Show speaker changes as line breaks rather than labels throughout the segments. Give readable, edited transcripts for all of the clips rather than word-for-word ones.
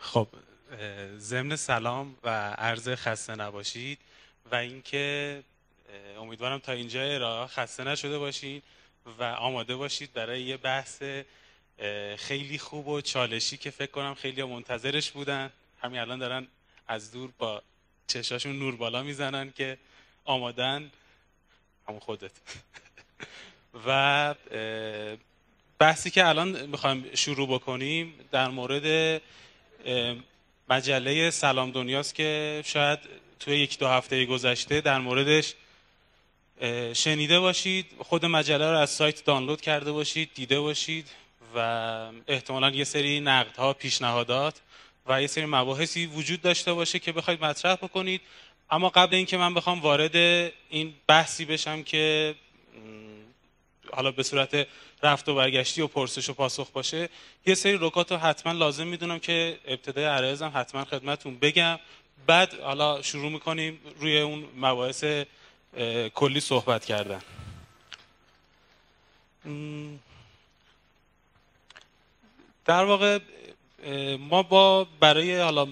خب، ضمن سلام و عرض خسته نباشید و اینکه امیدوارم تا اینجا ارائه خسته نشده باشید و آماده باشید برای یه بحث خیلی خوب و چالشی که فکر کنم خیلی منتظرش بودن. همین الان دارن از دور با چشاشون نور بالا میزنن که آمادن. همون خودت. و بحثی که الان میخوایم شروع بکنیم در مورد مجله سلام دنیاست که شاید توی یک دو هفته گذشته در موردش شنیده باشید، خود مجله رو از سایت دانلود کرده باشید، دیده باشید و احتمالاً یه سری نقدها، پیشنهادات و یه سری مباحثی وجود داشته باشه که بخواید مطرح بکنید. اما قبل اینکه من بخوام وارد این بحثی بشم که حالا به صورت رفت و برگشتی و پرسش و پاسخ باشه، یه سری نکات رو حتما لازم میدونم که ابتدای عرایزم حتما خدمتتون بگم. بعد حالا شروع میکنیم روی اون مباحث کلی صحبت کردن. در واقع ما برای حالا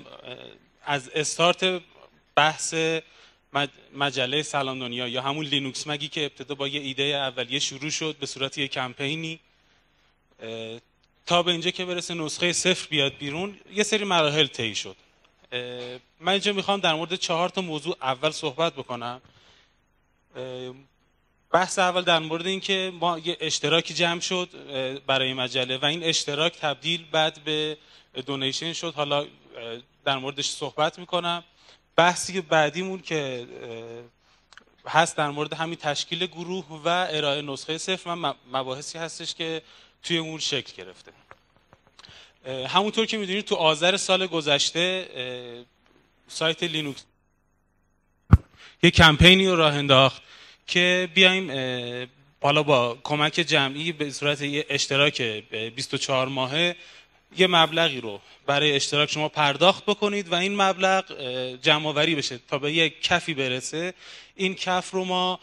از استارت بحث مجله سلام دنیا یا همون لینوکس مگی که ابتدا با یه ایده اولیه شروع شد به صورت یه کمپینی تا به اینجا که برسه نسخه 0 بیاد بیرون، یه سری مراحل طی شد. من اینجا میخوام در مورد 4 تا موضوع اول صحبت بکنم. بحث اول در مورد این که ما یه اشتراکی جمع شد برای مجله و این اشتراک تبدیل بعد به دونیشن شد. حالا در موردش صحبت میکنم. بحثی بعدیمون که هست در مورد همین تشکیل گروه و ارائه نسخه 0 و مباحثی هستش که توی اون شکل گرفته. همونطور که میدونید تو آذر سال گذشته سایت لینوکس یه کمپینی رو راه انداخت که بیایم حالا با کمک جمعی به صورت یه اشتراک 24 ماهه یه مبلغی رو برای اشتراک شما پرداخت بکنید و این مبلغ جمع آوری بشه تا به یه کفی برسه. این کف رو ما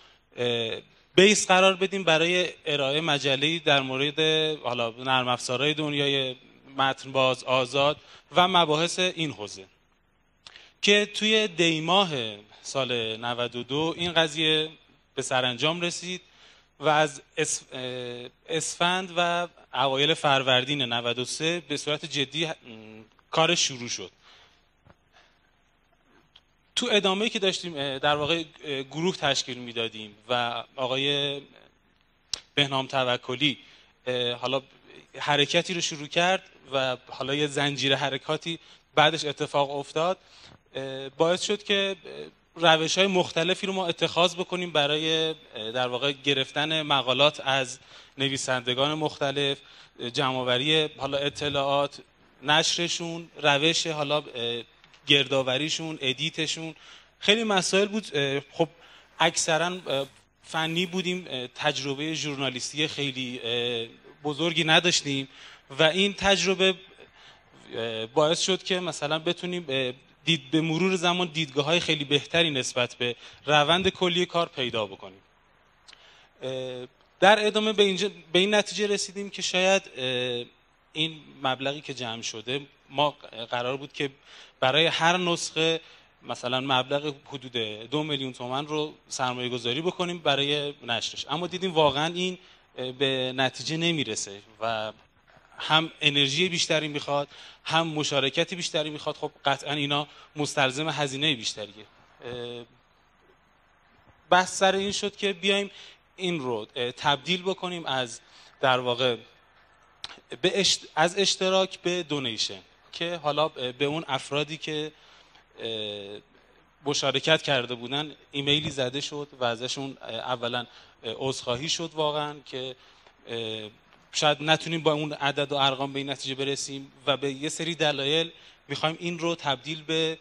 بیس قرار بدیم برای ارائه مجله‌ای در مورد حالا نرم افزارهای دنیای متن باز، آزاد و مباحث این حوزه که توی دی ماه سال 92 این قضیه به سرانجام رسید و از اسفند و اوایل فروردین 93 به صورت جدی کار شروع شد. تو ادامه‌ای که داشتیم در واقع گروه تشکیل میدادیم و آقای بهنام توکلی حالا حرکتی رو شروع کرد و حالا یه زنجیره حرکاتی بعدش اتفاق افتاد، باعث شد که روش‌های مختلفی رو ما اتخاذ بکنیم برای در واقع گرفتن مقالات از نویسندگان مختلف، جمع‌آوری حالا اطلاعات، نشرشون، روش حالا گردآوریشون، ادیتشون. خیلی مسائل بود. خب اکثرا فنی بودیم، تجربه ژورنالیستی خیلی بزرگی نداشتیم و این تجربه باعث شد که مثلا بتونیم به مرور زمان دیدگاه‌های خیلی بهتری نسبت به روند کلی کار پیدا بکنیم. در ادامه به این نتیجه رسیدیم که شاید این مبلغی که جمع شده، ما قرار بود که برای هر نسخه مثلا مبلغ حدود 2 میلیون تومان رو سرمایه گذاری بکنیم برای نشرش، اما دیدیم واقعا این به نتیجه نمیرسه و هم انرژی بیشتری میخواد، هم مشارکتی بیشتری میخواد. خب قطعا اینا مستلزم هزینه بیشتریه. بحث سر این شد که بیایم این رو تبدیل بکنیم از در واقع از اشتراک به دونیشن، که حالا به اون افرادی که مشارکت کرده بودن ایمیلی زده شد و ازشون اولا عذرخواهی شد واقعا که شاید نتونیم با اون عدد و ارقام به این نتیجه برسیم و به یه سری دلایل میخوایم این رو تبدیل به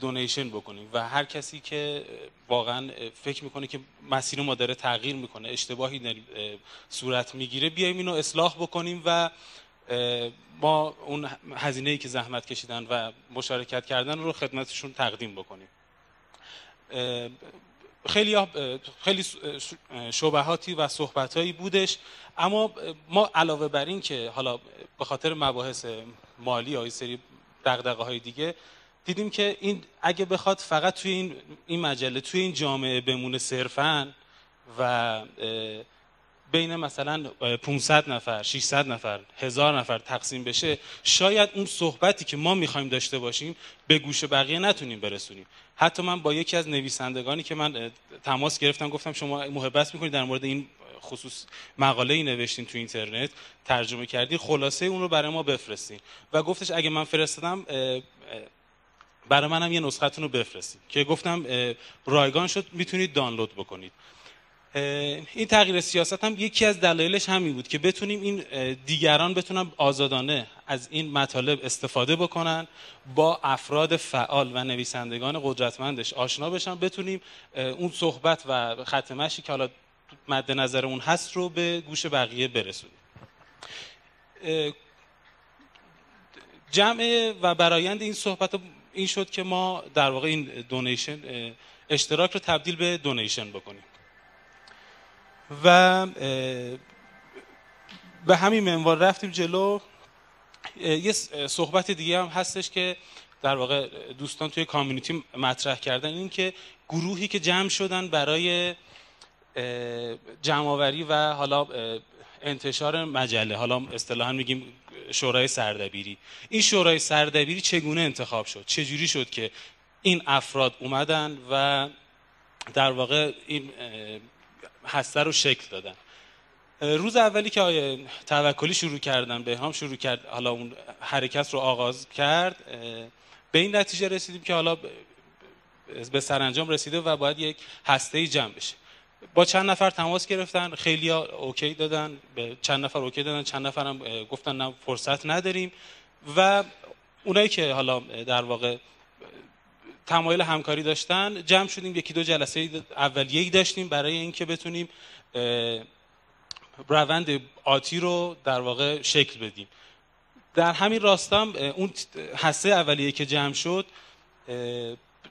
دونیشن بکنیم و هر کسی که واقعا فکر میکنه که مسیر ما داره تغییر میکنه، اشتباهی صورت میگیره، بیایم اینو اصلاح بکنیم و ما اون هزینه‌ای که زحمت کشیدن و مشارکت کردن رو خدمتشون تقدیم بکنیم. خیلی شبهاتی و صحبتایی بودش، اما ما علاوه بر این که حالا به خاطر مباحث مالی یا یه سری دغدغه‌های دیگه، دیدیم که این اگه بخواد فقط توی این مجله توی این جامعه بمونه صرفاً و بین مثلا 500 نفر 600 نفر 1000 نفر تقسیم بشه، شاید اون صحبتی که ما میخوایم داشته باشیم به گوش بقیه نتونیم برسونیم. حتی من با یکی از نویسندگانی که من تماس گرفتم گفتم شما محبت میکنید در مورد این خصوص مقاله‌ای نوشتین تو اینترنت، ترجمه کردین، خلاصه اون رو برای ما بفرستین. و گفتش اگه من فرستادم برای منم یه نسختون رو بفرستید، که گفتم رایگان شد میتونید دانلود بکنید. این تغییر سیاست هم یکی از دلایلش همین بود که بتونیم این دیگران بتونن آزادانه از این مطالب استفاده بکنن، با افراد فعال و نویسندگان قدرتمندش آشنا بشن، بتونیم اون صحبت و خط مشی که حالا مد نظرمون هست رو به گوش بقیه برسونیم. جمع و برآیند این صحبت این شد که ما در واقع این دونیشن اشتراک رو تبدیل به دونیشن بکنیم و به همین منوال رفتیم جلو. یه صحبت دیگه هم هستش که در واقع دوستان توی کامیونیتی مطرح کردن، این که گروهی که جمع شدن برای جمع‌آوری و حالا انتشار مجله، حالا اصطلاحاً میگیم شورای سردبیری، این شورای سردبیری چگونه انتخاب شد؟ چجوری شد که این افراد اومدن و در واقع این هسته رو شکل دادن؟ روز اولی که آیه توکلی شروع کردن، بهرام شروع کرد حالا اون حرکت رو آغاز کرد، به این نتیجه رسیدیم که حالا به سرانجام رسیده و باید یک هسته‌ای جمع بشه. با چند نفر تماس گرفتن، خیلی‌ها اوکی دادن، به چند نفر اوکی دادن، چند نفر هم گفتن نه فرصت نداریم، و اونایی که حالا در واقع تمایل همکاری داشتن جمع شدیم. یکی دو جلسه اولیه‌ای داشتیم برای اینکه بتونیم روند آتی رو در واقع شکل بدیم. در همین راستا اون هسته اولیه که جمع شد،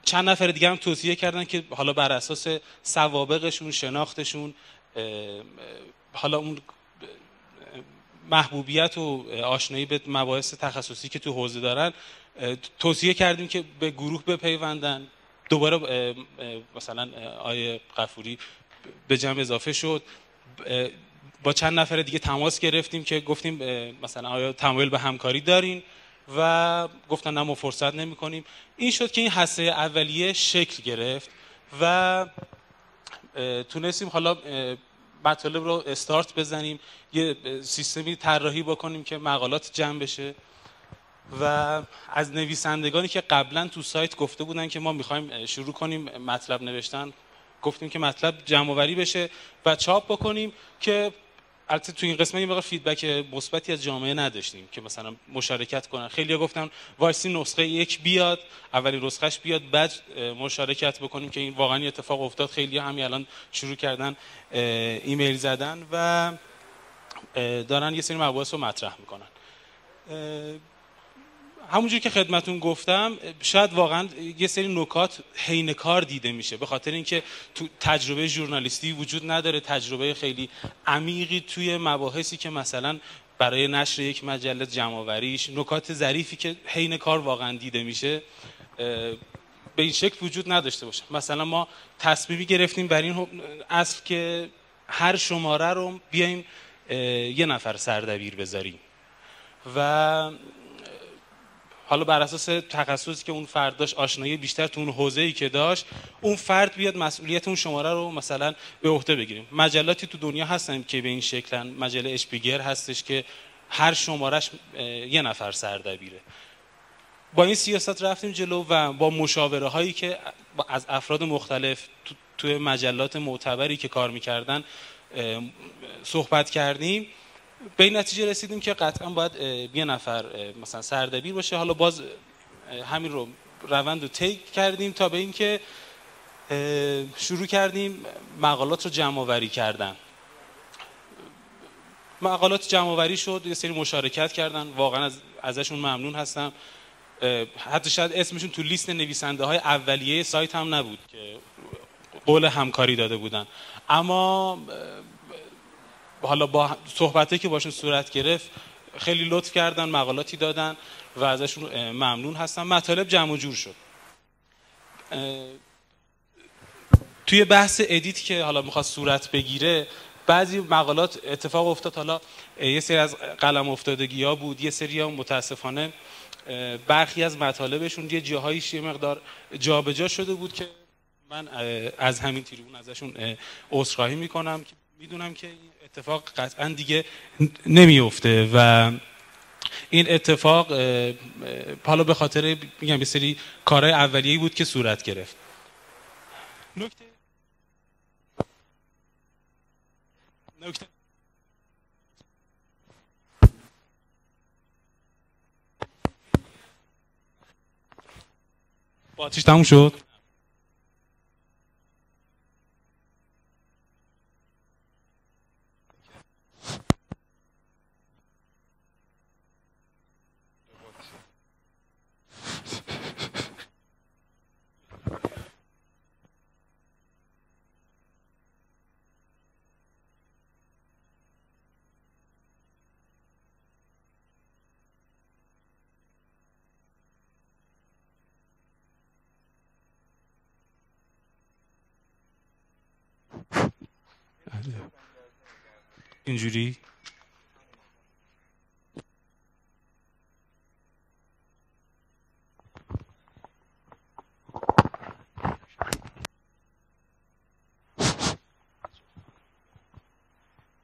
چند نفر دیگه هم توصیه کردن که حالا بر اساس سوابقشون، شناختشون، حالا اون محبوبیت و آشنایی به مباحث تخصصی که تو حوزه دارن، توصیه کردیم که به گروه بپیوندن. دوباره مثلا آیه غفوری به جمع اضافه شد. با چند نفر دیگه تماس گرفتیم که گفتیم مثلا آیا تمایل به همکاری دارین، و گفتن نه ما فرصت نمی کنیم. این شد که این هسته اولیه شکل گرفت و تونستیم حالا مطالب رو استارت بزنیم، یه سیستمی طراحی بکنیم که مقالات جمع بشه. و از نویسندگانی که قبلا تو سایت گفته بودن که ما میخوایم شروع کنیم مطلب نوشتن، گفتیم که مطلب جمع آوری بشه و چاپ بکنیم، که البته تو این قسمت یه مقدار فیدبک مثبتی از جامعه نداشتیم که مثلا مشارکت کنن. خیلی‌ها گفتن وایسی نسخه یک بیاد، اولی نسخهش بیاد، بعد مشارکت بکنیم، که این واقعا اتفاق افتاد. خیلی‌ها همین الان شروع کردن ایمیل زدن و دارن یه سری مباحث رو مطرح میکنن. همونجوری که خدمتون گفتم، شاید واقعا یه سری نکات حین کار دیده میشه، به خاطر اینکه تو تجربه ژورنالیستی وجود نداره، تجربه خیلی عمیقی توی مباحثی که مثلا برای نشر یک مجله جمع‌آوریش، نکات ظریفی که حین کار واقعا دیده میشه به این شکل وجود نداشته باشه. مثلا ما تصمیمی گرفتیم بر این اصل که هر شماره رو بیایم یه نفر سردبیر بذاریم و حالا بر اساس تخصصی که اون فرد داشت، آشنایی بیشتر تو اون حوزه‌ای که داشت، اون فرد بیاد مسئولیت اون شماره رو مثلا به عهده بگیریم. مجلاتی تو دنیا هستن که به این شکلن. مجله اشپیگر هستش که هر شمارش یه نفر سردبیره. با این سیاست رفتیم جلو و با مشاوره هایی که از افراد مختلف توی مجلات معتبری که کار میکردن صحبت کردیم. به این نتیجه رسیدیم که قطعا باید یه نفر مثلا سردبیر باشه. حالا باز همین رو روند رو طی کردیم تا به این که شروع کردیم مقالات رو جمع آوری کردن. مقالات جمع آوری شد، یه سری مشارکت کردن، واقعا ازشون ممنون هستم. حتی شاید اسمشون تو لیست نویسنده های اولیه سایت هم نبود که قول همکاری داده بودن، اما حالا با صحبتی که باشون صورت گرفت خیلی لطف کردن، مقالاتی دادن و ازشون ممنون هستم. مطالب جمع و جور شد. توی بحث ادیت که حالا میخواست صورت بگیره، بعضی مقالات اتفاق افتاد، حالا یه سری از قلم افتادگی ها بود، یه سری ها متاسفانه برخی از مطالبشون یه جاهایش یه مقدار جابجا شده بود که من از همین تریبون ازشون عذرخواهی میکنم که میدونم که این اتفاق قطعا دیگه نمیفته و این اتفاق حالا به خاطر میگم یه سری کارهای اولیه‌ای بود که صورت گرفت. نکته باتریش تموم شد. اینجوری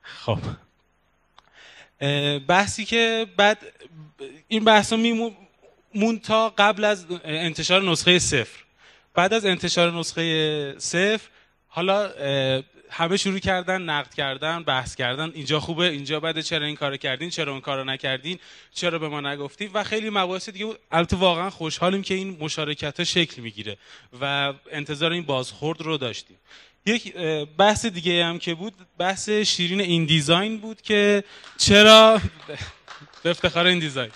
خب بحثی که بعد این بحثا میمون تا قبل از انتشار نسخه 0. بعد از انتشار نسخه 0 حالا همه شروع کردن نقد کردن، بحث کردن، اینجا خوبه، اینجا بده، چرا این کارو کردین، چرا اون کارو نکردین، چرا به ما نگفتین و خیلی مباحث دیگه بود. البته واقعا خوشحالیم که این مشارکت‌ها شکل میگیره و انتظار این بازخورد رو داشتیم. یک بحث دیگه هم که بود بحث شیرین این دیزاین بود که چرا به افتخار این دیزاین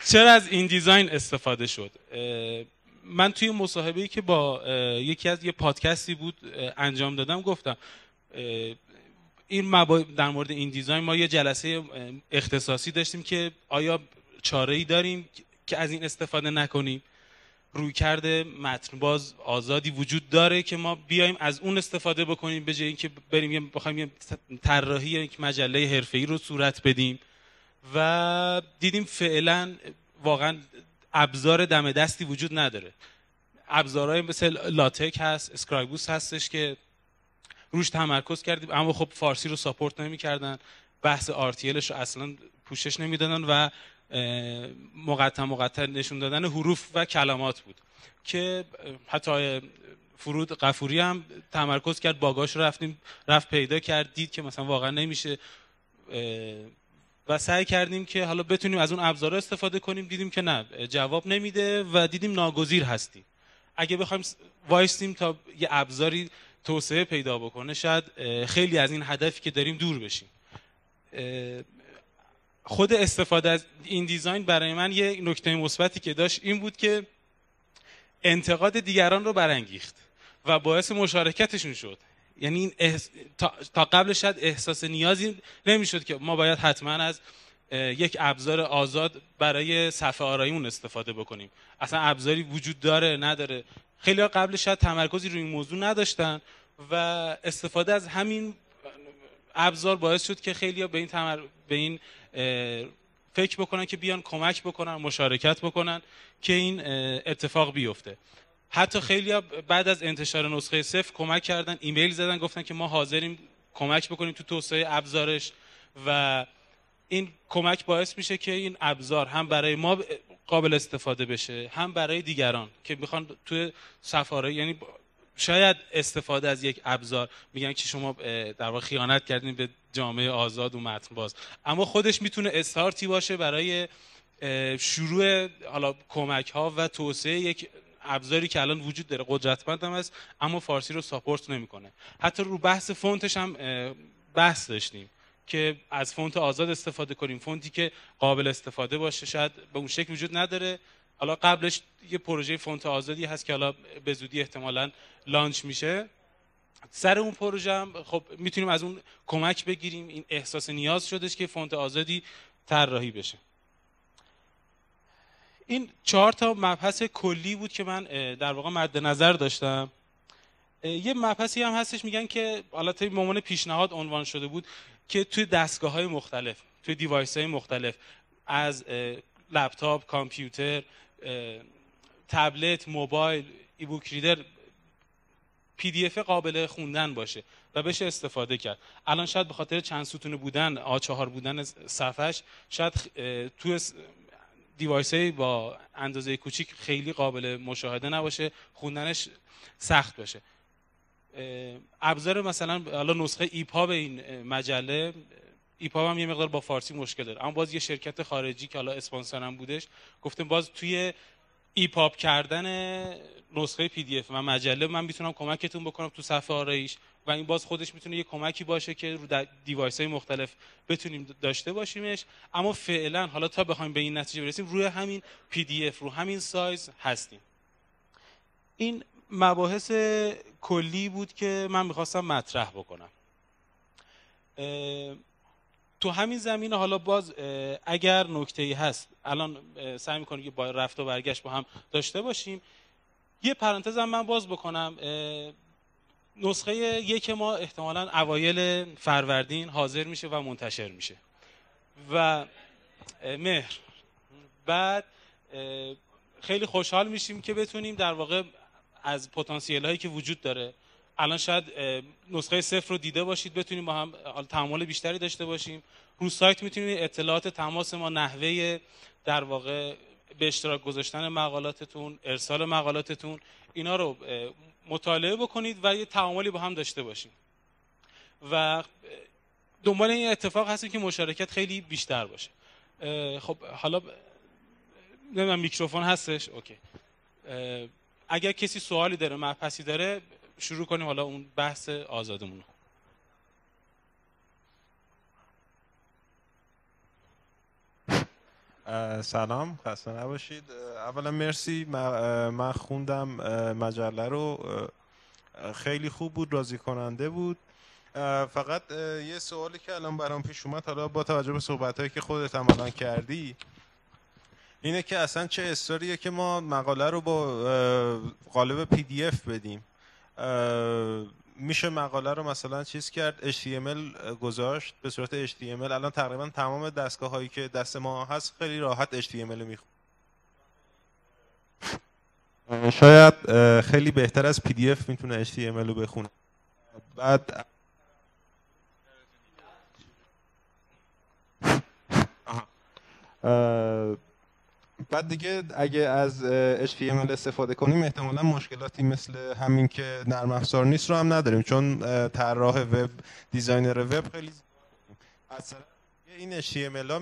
چرا از این دیزاین استفاده شد. من توی مصاحبه‌ای که با یکی از یه پادکستی بود انجام دادم گفتم این در مورد این دیزاین ما یه جلسه اختصاصی داشتیم که آیا چاره‌ای داریم که از این استفاده نکنیم. رویکرد متن باز آزادی وجود داره که ما بیایم از اون استفاده بکنیم به جای اینکه بریم بخوایم یه طراحی یک مجله حرفه‌ای رو صورت بدیم و دیدیم فعلا واقعا ابزار دم دستی وجود نداره. ابزارهای مثل لاتک هست، اسکرایبوس هستش که روش تمرکز کردیم اما خب فارسی رو ساپورت نمی‌کردن، بحث RTLش رو اصلا پوشش نمیدادن و مقطع نشون دادن حروف و کلمات بود که حتی فرود غفوری هم تمرکز کرد، باگاش رو رفت پیدا کرد، دید که مثلا واقعا نمیشه و سعی کردیم که حالا بتونیم از اون ابزارها استفاده کنیم. دیدیم که نه، جواب نمیده و دیدیم ناگزیر هستیم. اگه بخوایم وایستیم تا یه ابزاری توسعه پیدا بکنه شاید خیلی از این هدفی که داریم دور بشیم. خود استفاده از این دیزاین برای من یه نکته مثبتی که داشت این بود که انتقاد دیگران رو برانگیخت و باعث مشارکتشون شد. یعنی تا قبلش شاید احساس نیازی نمیشد که ما باید حتما از یک ابزار آزاد برای صفحه آراییمون استفاده بکنیم. اصلا ابزاری وجود داره نداره. خیلی ها قبلش شاید تمرکزی روی این موضوع نداشتن و استفاده از همین ابزار باعث شد که خیلی ها به این فکر بکنن که بیان کمک بکنن، مشارکت بکنن که این اتفاق بیفته. حتی خیلی ها بعد از انتشار نسخه 0 کمک کردن، ایمیل زدن گفتن که ما حاضریم کمک بکنیم تو توسعه ابزارش و این کمک باعث میشه که این ابزار هم برای ما قابل استفاده بشه هم برای دیگران که میخوان توی سفاره، یعنی شاید استفاده از یک ابزار میگن که شما در واقع خیانت کردین به جامعه آزاد و متن باز، اما خودش میتونه استارتی باشه برای شروع حالا کمک ها و توسعه یک ابزاری که الان وجود داره، قدرتمند هم است اما فارسی رو ساپورت نمیکنه. حتی رو بحث فونتش هم بحث داشتیم که از فونت آزاد استفاده کنیم، فونتی که قابل استفاده باشه. شاید به اون شکل وجود نداره. حالا قبلش یه پروژه فونت آزادی هست که حالا به زودی احتمالاً لانچ میشه سر اون پروژه هم خب میتونیم از اون کمک بگیریم، این احساس نیاز شدش که فونت آزادی طراحی بشه. این 4 تا مبحث کلی بود که من در واقع مد نظر داشتم. یه مبحثی هم هستش میگن که حالا به عنوان پیشنهاد عنوان شده بود که توی دستگاه‌های مختلف، توی دیوایس‌های مختلف، از لپتاپ، کامپیوتر، تبلت، موبایل، ایبوک ریدر، پی دی اف قابل خوندن باشه و بشه استفاده کرد. الان شاید به خاطر چند ستونه بودن، A4 بودن صفحش، شاید توی دیوایس‌های با اندازه کوچیک خیلی قابل مشاهده نباشه، خوندنش سخت باشه. ابزار مثلا حالا نسخه ایپاب این مجله، ایپاب هم یه مقدار با فارسی مشکل داره، اما باز یه شرکت خارجی که حالا اسپانسرم بودش گفتم باز توی ایپاب کردن نسخه پی دی اف و مجله من میتونم کمکتون بکنم تو صفحه آرایش و این باز خودش میتونه یه کمکی باشه که رو دیوایس های مختلف بتونیم داشته باشیمش. اما فعلا حالا تا بخوایم به این نتیجه برسیم روی همین پی دی اف، رو همین سایز هستیم. این مباحث کلی بود که من میخواستم مطرح بکنم. تو همین زمینه حالا باز اگر نکته‌ای هست الان سعی می‌کنیم که با رفت و برگشت با هم داشته باشیم. یه پرانتز هم من باز بکنم، نسخه 1 ما احتمالاً اوایل فروردین حاضر میشه و منتشر میشه و مهر بعد خیلی خوشحال میشیم که بتونیم در واقع از پتانسیل هایی که وجود داره، الان شاید نسخه 0 رو دیده باشید، بتونیم با هم تعامل بیشتری داشته باشیم. رو سایت میتونید اطلاعات تماس ما، نحوه در واقع به اشتراک گذاشتن مقالاتتون، ارسال مقالاتتون، اینا رو مطالعه بکنید و یه تعاملی با هم داشته باشیم و دنبال این اتفاق هستیم که مشارکت خیلی بیشتر باشه. خب حالا نمیدونم میکروفون هستش؟ اوکی. اگر کسی سوالی داره، مبحثی داره، شروع کنیم حالا اون بحث آزادمون.
سلام، خسته نباشید. اولا مرسی، من خوندم مجله رو، خیلی خوب بود، راضی کننده بود. فقط یه سوالی که الان برام پیش اومد، حالا با توجه به صحبتایی که خودت هم الان کردی، اینه که اصلا چه استوریه که ما مقاله رو با قالب پی دی اف بدیم. میشه مقاله رو مثلا چیز کرد، HTML گذاشت به صورت HTML. الان تقریبا تمام دستگاه هایی که دست ما هست خیلی راحت HTML رو میخونه. شاید خیلی بهتر از PDF میتونه HTML رو بخونه. بعد بعد دیگه اگه از HTML استفاده کنیم احتمالا مشکلاتی مثل همین که نرم افزار نیست رو هم نداریم، چون طراح وب، دیزاینر وب خیلی از طرف این HTML ها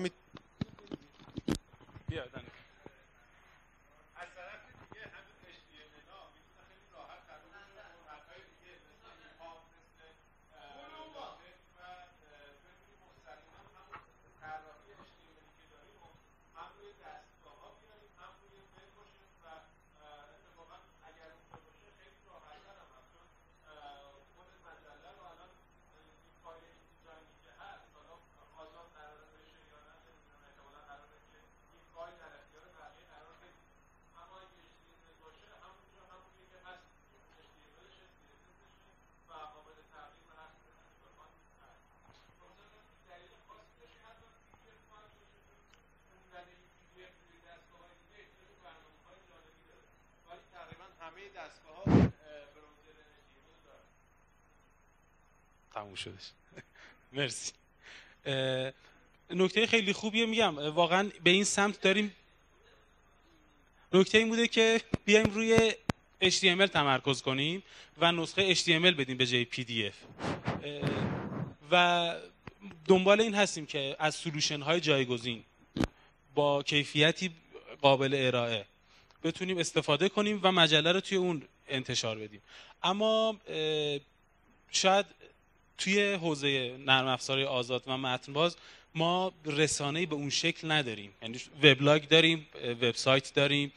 تموم شدش. مرسی. نکته خیلی خوبیه، میگم واقعا به این سمت داریم. نکته این بوده که بیایم روی HTML تمرکز کنیم و نسخه HTML بدیم به جای PDF و دنبال این هستیم که از سولوشن های جایگزین با کیفیتی قابل ارائه بتونیم استفاده کنیم و مجله رو توی اون انتشار بدیم. اما شاید توی حوزه نرم افزار آزاد و متن باز ما رسانه‌ای به اون شکل نداریم، یعنی وبلاگ داریم، وبسایت داریم،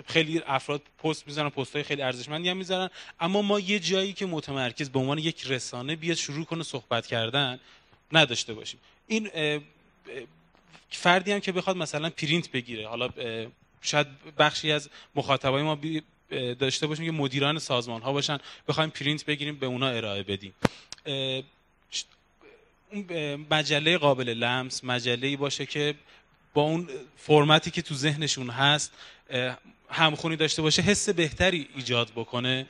خیلی افراد پست میذارن، پست‌های خیلی ارزشمندی هم میذارن، اما ما یه جایی که متمرکز به عنوان یک رسانه بیاد شروع کنه صحبت کردن نداشته باشیم. این فردی هم که بخواد مثلا پرینت بگیره، حالا شاید بخشی از مخاطبای ما داشته باشیم که مدیران سازمان ها باشن، بخوایم پرینت بگیریم به اونا ارائه بدیم، مجله قابل لمس، مجله‌ای باشه که با اون فرمتی که تو ذهنشون هست همخونی داشته باشه، حس بهتری ایجاد بکنه.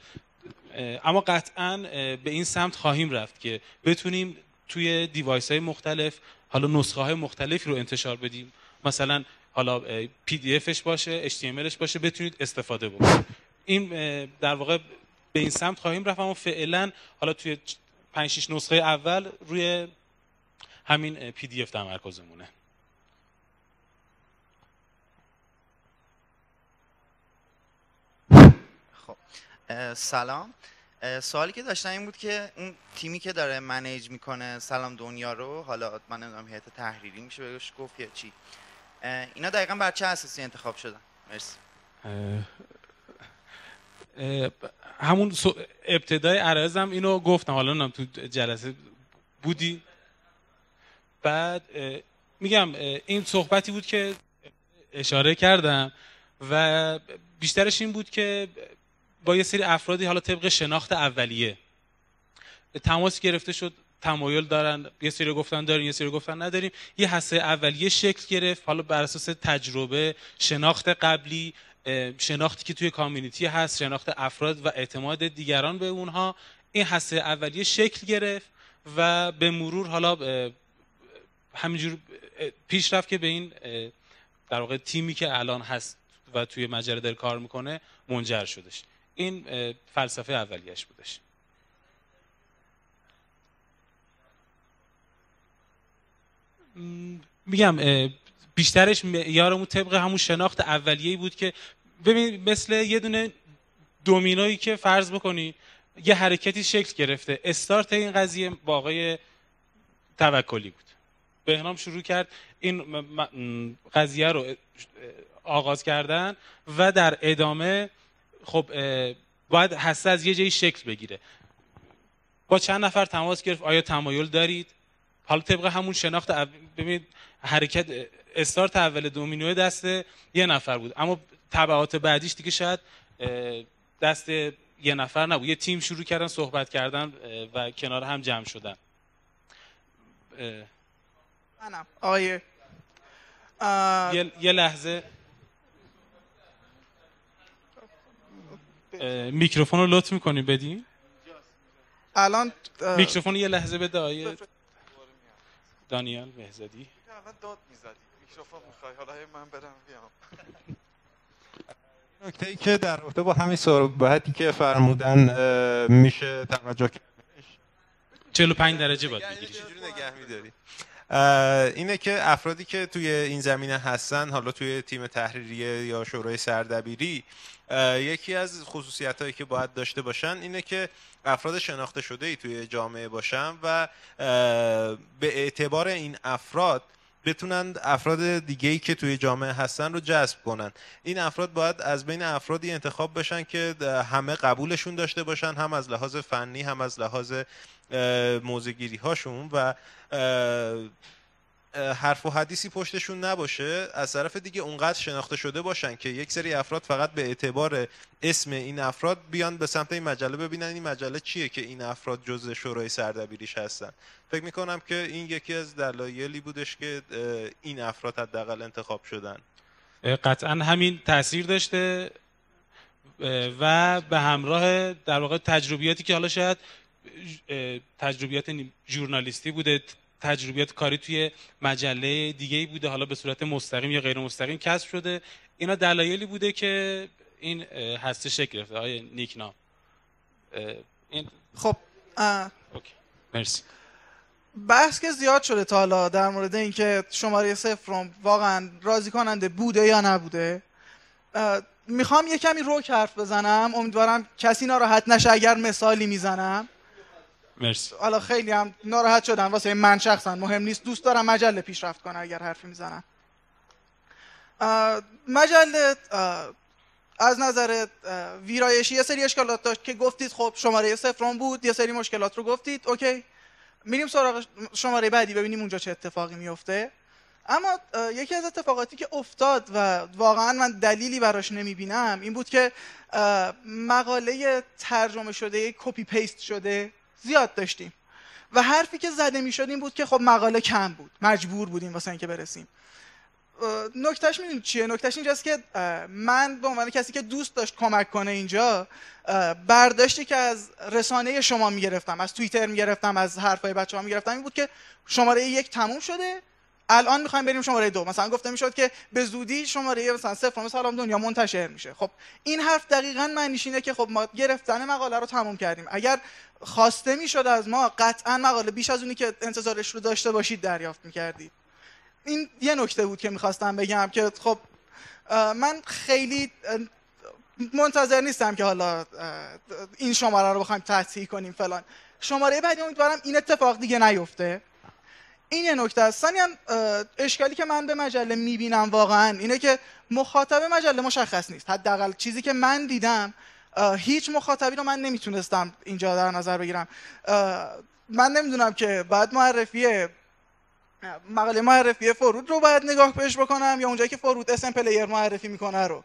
اما قطعاً به این سمت خواهیم رفت که بتونیم توی دیوایس های مختلف حالا نسخه های مختلفی رو انتشار بدیم، مثلا حالا PDF باشه، HTMLش باشه، بتونید استفاده بکنید. این در واقع به این سمت خواهیم رفت، اما فعلا حالا توی 5-6 نسخه اول روی همین PDF تمرکزمونه.
خب سلام. سوالی که داشتم این بود که اون تیمی که داره منیج میکنه سلام دنیا رو، حالا من نمیدونم هیئت تحریری میشه بهش گفت یا چی، اینا دقیقاً بر چه اساسی انتخاب شدن؟ مرسی.
همون ابتدای عرضم اینو گفتم، حالا نمیدونم تو جلسه بودی. بعد میگم این صحبتی بود که اشاره کردم و بیشترش این بود که با یه سری افرادی حالا طبق شناخت اولیه تماس گرفته شد، تمایل دارن، یه سری گفتن داریم، یه سری گفتن نداریم، یه حسه اولیه شکل گرفت، حالا بر اساس تجربه، شناخت قبلی، شناختی که توی کامیونیتی هست، شناخت افراد و اعتماد دیگران به اونها، این حسه اولیه شکل گرفت و به مرور حالا همینجور پیش رفت که به این در واقع تیمی که الان هست و توی مجله داره کار میکنه منجر شدش. این فلسفه اولیش بودش. میگم بیشترش معیارمون طبق همون شناخت اولیه‌ای بود که ببین مثل یه دونه دومینویی که فرض بکنی یه حرکتی شکل گرفته. استارت این قضیه با آقای توکلی بود. بهنام شروع کرد این قضیه رو آغاز کردن و در ادامه خب باید حسه از یه جایی شکل بگیره. با چند نفر تماس گرفت، آیا تمایل دارید؟ حالا طبق همون شناخت ببینید حرکت استارت اول دومینوی دست یه نفر بود، اما تبعات بعدیش دیگه شاید دست یه نفر نبود، یه تیم شروع کردن صحبت کردن و کنار هم جمع شدن.
منم آقای
یه لحظه میکروفون رو لطف میکنی بدین؟
الان
میکروفون یه لحظه بده آقای دانیال بهزادی.
اول داد میزدی میکروفون میخوای، حالا من برم بیام.
نکته‌ای که در رابطه با همین صحبتی که فرمودن میشه توجه کرد
45 درجه باید بگیری.
چجوری نگه می‌داری؟ اینه که افرادی که توی این زمینه هستن، حالا توی تیم تحریریه یا شورای سردبیری، یکی از خصوصیتایی که باید داشته باشن اینه که افراد شناخته شده ای توی جامعه باشن و به اعتبار این افراد بتونن افراد دیگه‌ای که توی جامعه هستن رو جذب کنن. این افراد باید از بین افرادی انتخاب بشن که همه قبولشون داشته باشن، هم از لحاظ فنی هم از لحاظ موضع‌گیری هاشون، و حرف و حدیثی پشتشون نباشه. از طرف دیگه اونقدر شناخته شده باشن که یک سری افراد فقط به اعتبار اسم این افراد بیان به سمت این مجله ببینن این مجله چیه که این افراد جزء شورای سردبیریش هستن. فکر میکنم که این یکی از دلایلی بودش که این افراد حداقل انتخاب شدن.
قطعا همین تاثیر داشته و به همراه در واقع تجربیاتی که حالا شاید تجربیات ژورنالیستی بوده، تجربیات کاری توی مجله دیگه‌ای بوده، حالا به صورت مستقیم یا غیر مستقیم کسب شده. اینا دلایلی بوده که این هسته شکل گرفته. آقای نیکنام این
خب
اوکی. مرسی.
بحث که زیاد شده تا حالا در مورد اینکه شماره 0 واقعا راضی کننده بوده یا نبوده. میخوام یه کمی روک حرف بزنم، امیدوارم کسی ناراحت نشه اگر مثالی میزنم.
مرسی.
حالا خیلی هم ناراحت شدن واسه من شخصا، مهم نیست، دوست دارم مجله پیشرفت کنه اگر حرفی میزنن. مجله از نظر ویرایشی یه سری اشکالات داشت که گفتید خب شماره 0 بود، یه سری مشکلات رو گفتید، اوکی میریم سراغ شماره بعدی ببینیم اونجا چه اتفاقی میفته. اما یکی از اتفاقاتی که افتاد و واقعا من دلیلی براش نمیبینم این بود که مقاله ترجمه شده کپی پیست شده زیاد داشتیم و حرفی که زده میشد این بود که خب مقاله کم بود، مجبور بودیم واسه اینکه برسیم. نکتهش میدونید چیه؟ نکتهش اینجاست که من به عنوان کسی که دوست داشت کمک کنه اینجا، برداشتی که از رسانه شما میگرفتم، از توییتر میگرفتم، از حرفای بچه‌ها میگرفتم این بود که شماره 1 تموم شده، الان میخوایم بریم شماره 2. مثلا گفته میشد که به زودی شماره مثلا 0 سلام دنیا منتشر میشه. خب این حرف دقیقاً معنیش اینه که خب ما گرفتن مقاله رو تموم کردیم. اگر خواسته میشد از ما قطعاً مقاله بیش از اونی که انتظارش رو داشته باشید دریافت میکردید. این یه نکته بود که میخواستم بگم که خب من خیلی منتظر نیستم که حالا این شماره رو بخوایم تصحیح کنیم فلان. شماره بعدی امیدوارم این اتفاق دیگه نیفته. این یه نکته است. ثانیاً اشکالی که من به مجله میبینم واقعا اینه که مخاطب مجله مشخص نیست. حداقل چیزی که من دیدم هیچ مخاطبی رو من نمیتونستم اینجا در نظر بگیرم. من نمیدونم که بعد مقاله معرفی فرود رو باید نگاه بهش بکنم یا اونجایی که فرود اسم پلیر معرفی میکنه رو.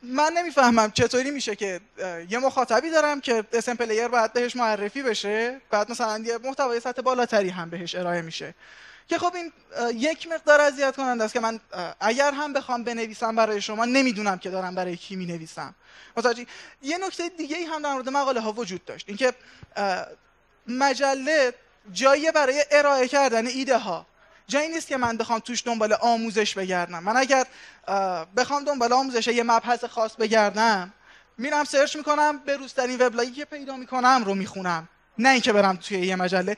من نمیفهمم چطوری میشه که یه مخاطبی دارم که اسم پلیر باید بهش معرفی بشه، بعد مثلا یه محتوای سطح بالاتری هم بهش ارائه میشه که خب این یک مقدار اذیت کننده است که من اگر هم بخوام بنویسم برای شما نمیدونم که دارم برای کی مینویسم. متوجه؟ یه نکته دیگه ای هم در مورد مقاله ها وجود داشت، اینکه مجله جایی برای ارائه کردن ایده ها، جایی نیست که من بخوام توش دنبال آموزش بگردم. من اگر بخوام دنبال آموزش یه مبحث خاص بگردم میرم سرچ میکنم، به روزترین وبلاگی که پیدا میکنم رو میخونم، نه اینکه برم توی یه مجله.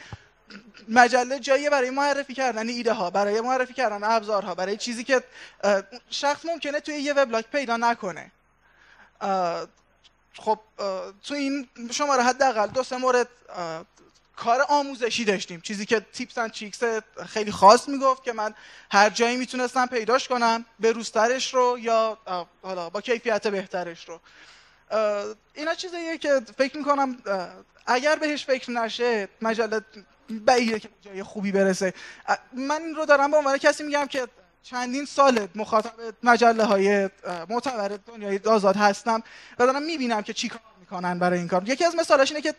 مجله جایی برای معرفی کردن ایده ها، برای معرفی کردن ابزارها، برای چیزی که شخص ممکنه توی یه وبلاگ پیدا نکنه. خب تو این شماره حداقل 2-3 مورد کار آموزشی داشتیم، چیزی که تیپس اند چیکس خیلی خاص میگفت که من هر جایی میتونستم پیداش کنم، به روزترش رو یا حالا با کیفیت بهترش رو. اینا چیزیه که فکر میکنم اگر بهش فکر نشه مجله بعیده که جای خوبی برسه. من این رو دارم به عنوان کسی میگم که چندین سال مخاطب مجله های معتبر دنیای آزاد هستم و دارم میبینم که چی کار میکنن برای این کار. یکی از مثالاش اینه که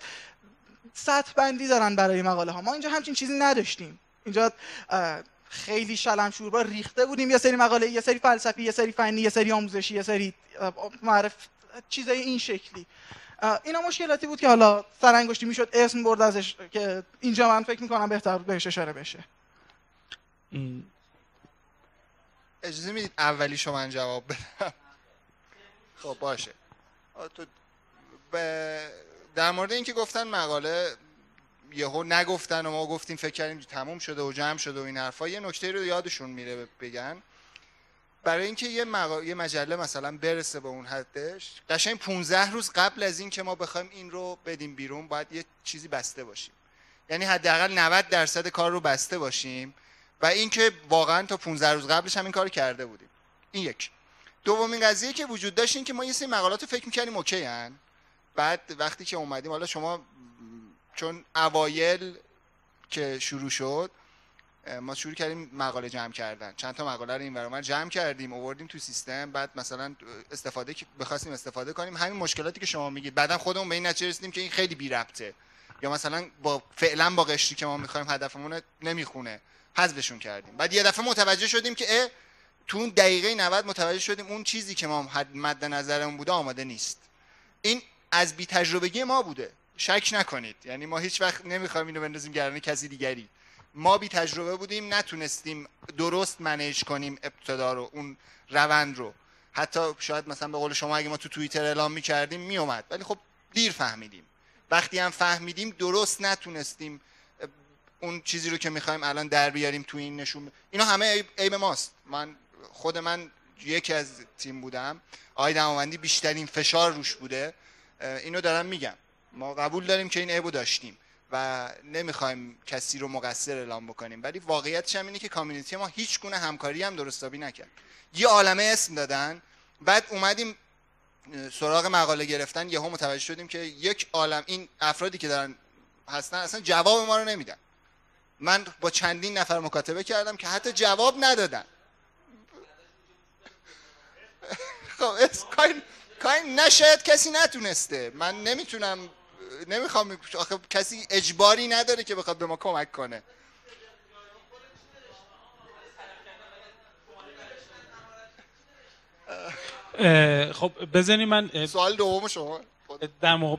سطح بندی دارن برای مقاله ها. ما اینجا همچین چیزی نداشتیم. اینجا خیلی شلم شوربا ریخته بودیم، یه سری مقاله، یه سری فلسفی، یه سری فنی، یه سری آموزشی، یه سری معرف، چیزای این شکلی. اینا مشکلاتی بود که حالا سرانگشتی میشد اسم برد ازش که اینجا من فکر میکنم بهتر بود بهش اشاره بشه.
اجازه میدید اولی شما من جواب بدم؟ خب باشه. تو در مورد اینکه گفتن مقاله یهو نگفتن و ما گفتیم فکر کردیم تموم شده و جمع شده و این حرفا، یه نکته رو یادشون میره بگن. برای اینکه یه مجله مثلا برسه به اون حدش، قشنگ 15 روز قبل از این که ما بخوایم این رو بدیم بیرون باید یه چیزی بسته باشیم. یعنی حداقل 90% کار رو بسته باشیم و اینکه واقعا تا 15 روز قبلش هم این کارو کرده بودیم. این یک. دومین قضیه که وجود داشت این که ما یه سری مقالات رو فکر می‌کردیم اوکی ان. بعد وقتی که اومدیم، حالا شما چون اوایل که شروع شد ما شروع کردیم مقاله جمع کردن، چند تا مقاله رو این ور اونور جمع کردیم آوردیم تو سیستم، بعد مثلا استفاده که بخواستیم استفاده کنیم همین مشکلاتی که شما میگید، بعدم خودمون به این نتیجه رسیدیم که این خیلی بی ربطه یا مثلا فعلا با قشری که ما می‌خوایم هدفمون نمیخونه، حذفشون کردیم. بعد یه دفعه متوجه شدیم که تو اون دقیقه 90 متوجه شدیم اون چیزی که ما مد نظرمون بوده آماده نیست. این از بی تجربگی ما بوده، شک نکنید. یعنی ما هیچ وقت نمیخوایم اینو بندازیم گردن کسی دیگری. ما بی تجربه بودیم، نتونستیم درست منیج کنیم ابتدا رو، اون روند رو. حتی شاید مثلا به قول شما اگه ما تو توییتر اعلام می‌کردیم میومد، ولی خب دیر فهمیدیم. وقتی هم فهمیدیم درست نتونستیم اون چیزی رو که می‌خوایم الان در بیاریم تو این نشون. اینا همه عیب ماست. خود من یکی از تیم بودم، آقای دماوندی بیشترین فشار روش بوده. اینو دارم میگم. ما قبول داریم که این عیبو داشتیم و نمیخوایم کسی رو مقصر اعلام بکنیم، ولی واقعیتش هم اینه که کامیونیتی ما هیچ گونه همکاری هم درستابی نکرد. یه عالمه اسم دادن، بعد اومدیم سراغ مقاله گرفتن، یهو متوجه شدیم که یک عالم این افرادی که دارن هستن اصلا جواب ما رو نمیدن. من با چندین نفر مکاتبه کردم که حتی جواب ندادن. خب کاین نه شاید کسی نتونسته، من نمیخوام، آخه کسی اجباری نداره که بخواد به ما کمک کنه.
خب بزنید من
سوال دوم شما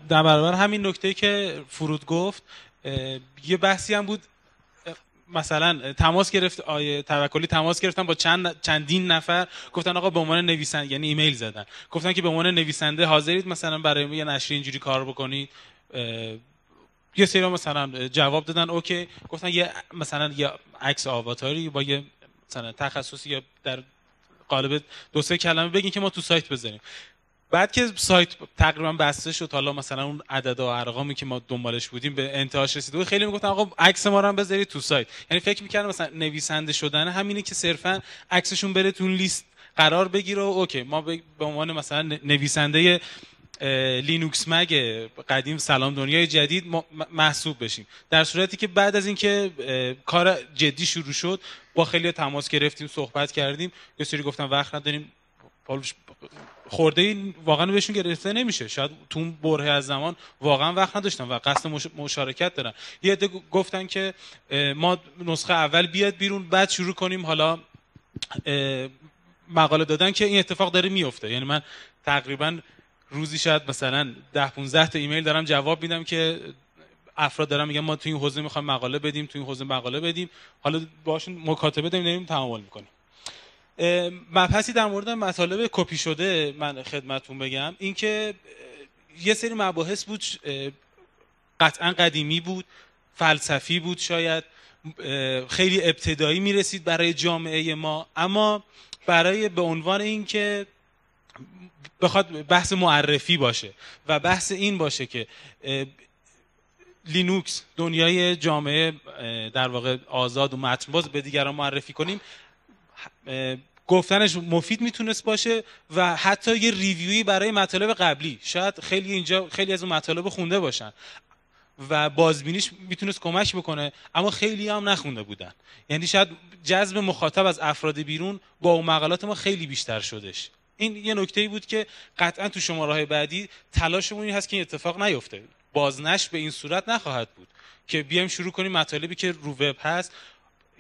در برابر همین نکته که فرود گفت یه بحثی هم بود، مثلا تماس گرفت آیه توکلی تماس گرفتن با چندین نفر، گفتن آقا به عنوان نویسنده، یعنی ایمیل زدن، گفتن که به عنوان نویسنده حاضرید مثلا برای یه نشریه اینجوری کار بکنید؟ یه سری مثلا جواب دادن اوکی، گفتن یه مثلا یه عکس آواتاری با یه مثلا تخصصی یا در قالب 2-3 کلمه بگین که ما تو سایت بذاریم. بعد که سایت تقریبا بسته شد، حالا مثلا اون عدد و ارقامی که ما دنبالش بودیم به انتهاش رسیده بود، خیلی میگفتن آقا عکس ما رو هم بذارید تو سایت. یعنی فکر می‌کردم مثلا نویسنده شدن همینه که صرفا عکسشون بره تو لیست قرار بگیره و اوکی ما به عنوان مثلا نویسنده لینوکس مگ قدیم سلام دنیای جدید محسوب بشیم. در صورتی که بعد از اینکه کار جدی شروع شد با خیلی تماس گرفتیم، صحبت کردیم، یه سری گفتن وقت نداریم، خورده این واقعا بهشون گرفته نمیشه، شاید تو اون برهه از زمان واقعا وقت نداشتن و قصد مشارکت دارن. یه عده گفتن که ما نسخه اول بیاد بیرون بعد شروع کنیم حالا مقاله دادن که این اتفاق داره میفته. یعنی من تقریبا روزی شاید مثلا 10-15 تا ایمیل دارم جواب میدم که افراد دارن میگن ما تو این حوزه میخوایم مقاله بدیم، تو این حوزه مقاله بدیم، حالا باشون مکاتبه داریم تعامل میکنیم. مبحثی در مورد مطالب کپی شده من خدمتتون بگم، اینکه یه سری مباحث بود قطعا قدیمی بود، فلسفی بود، شاید خیلی ابتدایی میرسید برای جامعه ما، اما برای به عنوان اینکه بخواد بحث معرفی باشه و بحث این باشه که لینوکس دنیای جامعه در واقع آزاد و متن‌باز به دیگران معرفی کنیم، گفتنش مفید میتونست باشه و حتی یه ریویوی برای مطالب قبلی، شاید خیلی از اون مطالب خونده باشن و بازبینیش میتونست کمک بکنه، اما خیلی هم نخونده بودن. یعنی شاید جذب مخاطب از افراد بیرون با اون مقالات ما خیلی بیشتر شدش. این یه نکته‌ای بود که قطعا تو شماره‌های بعدی تلاشمون این هست که این اتفاق نیفته. بازنشر به این صورت نخواهد بود که بیایم شروع کنیم مطالبی که رو وب هست،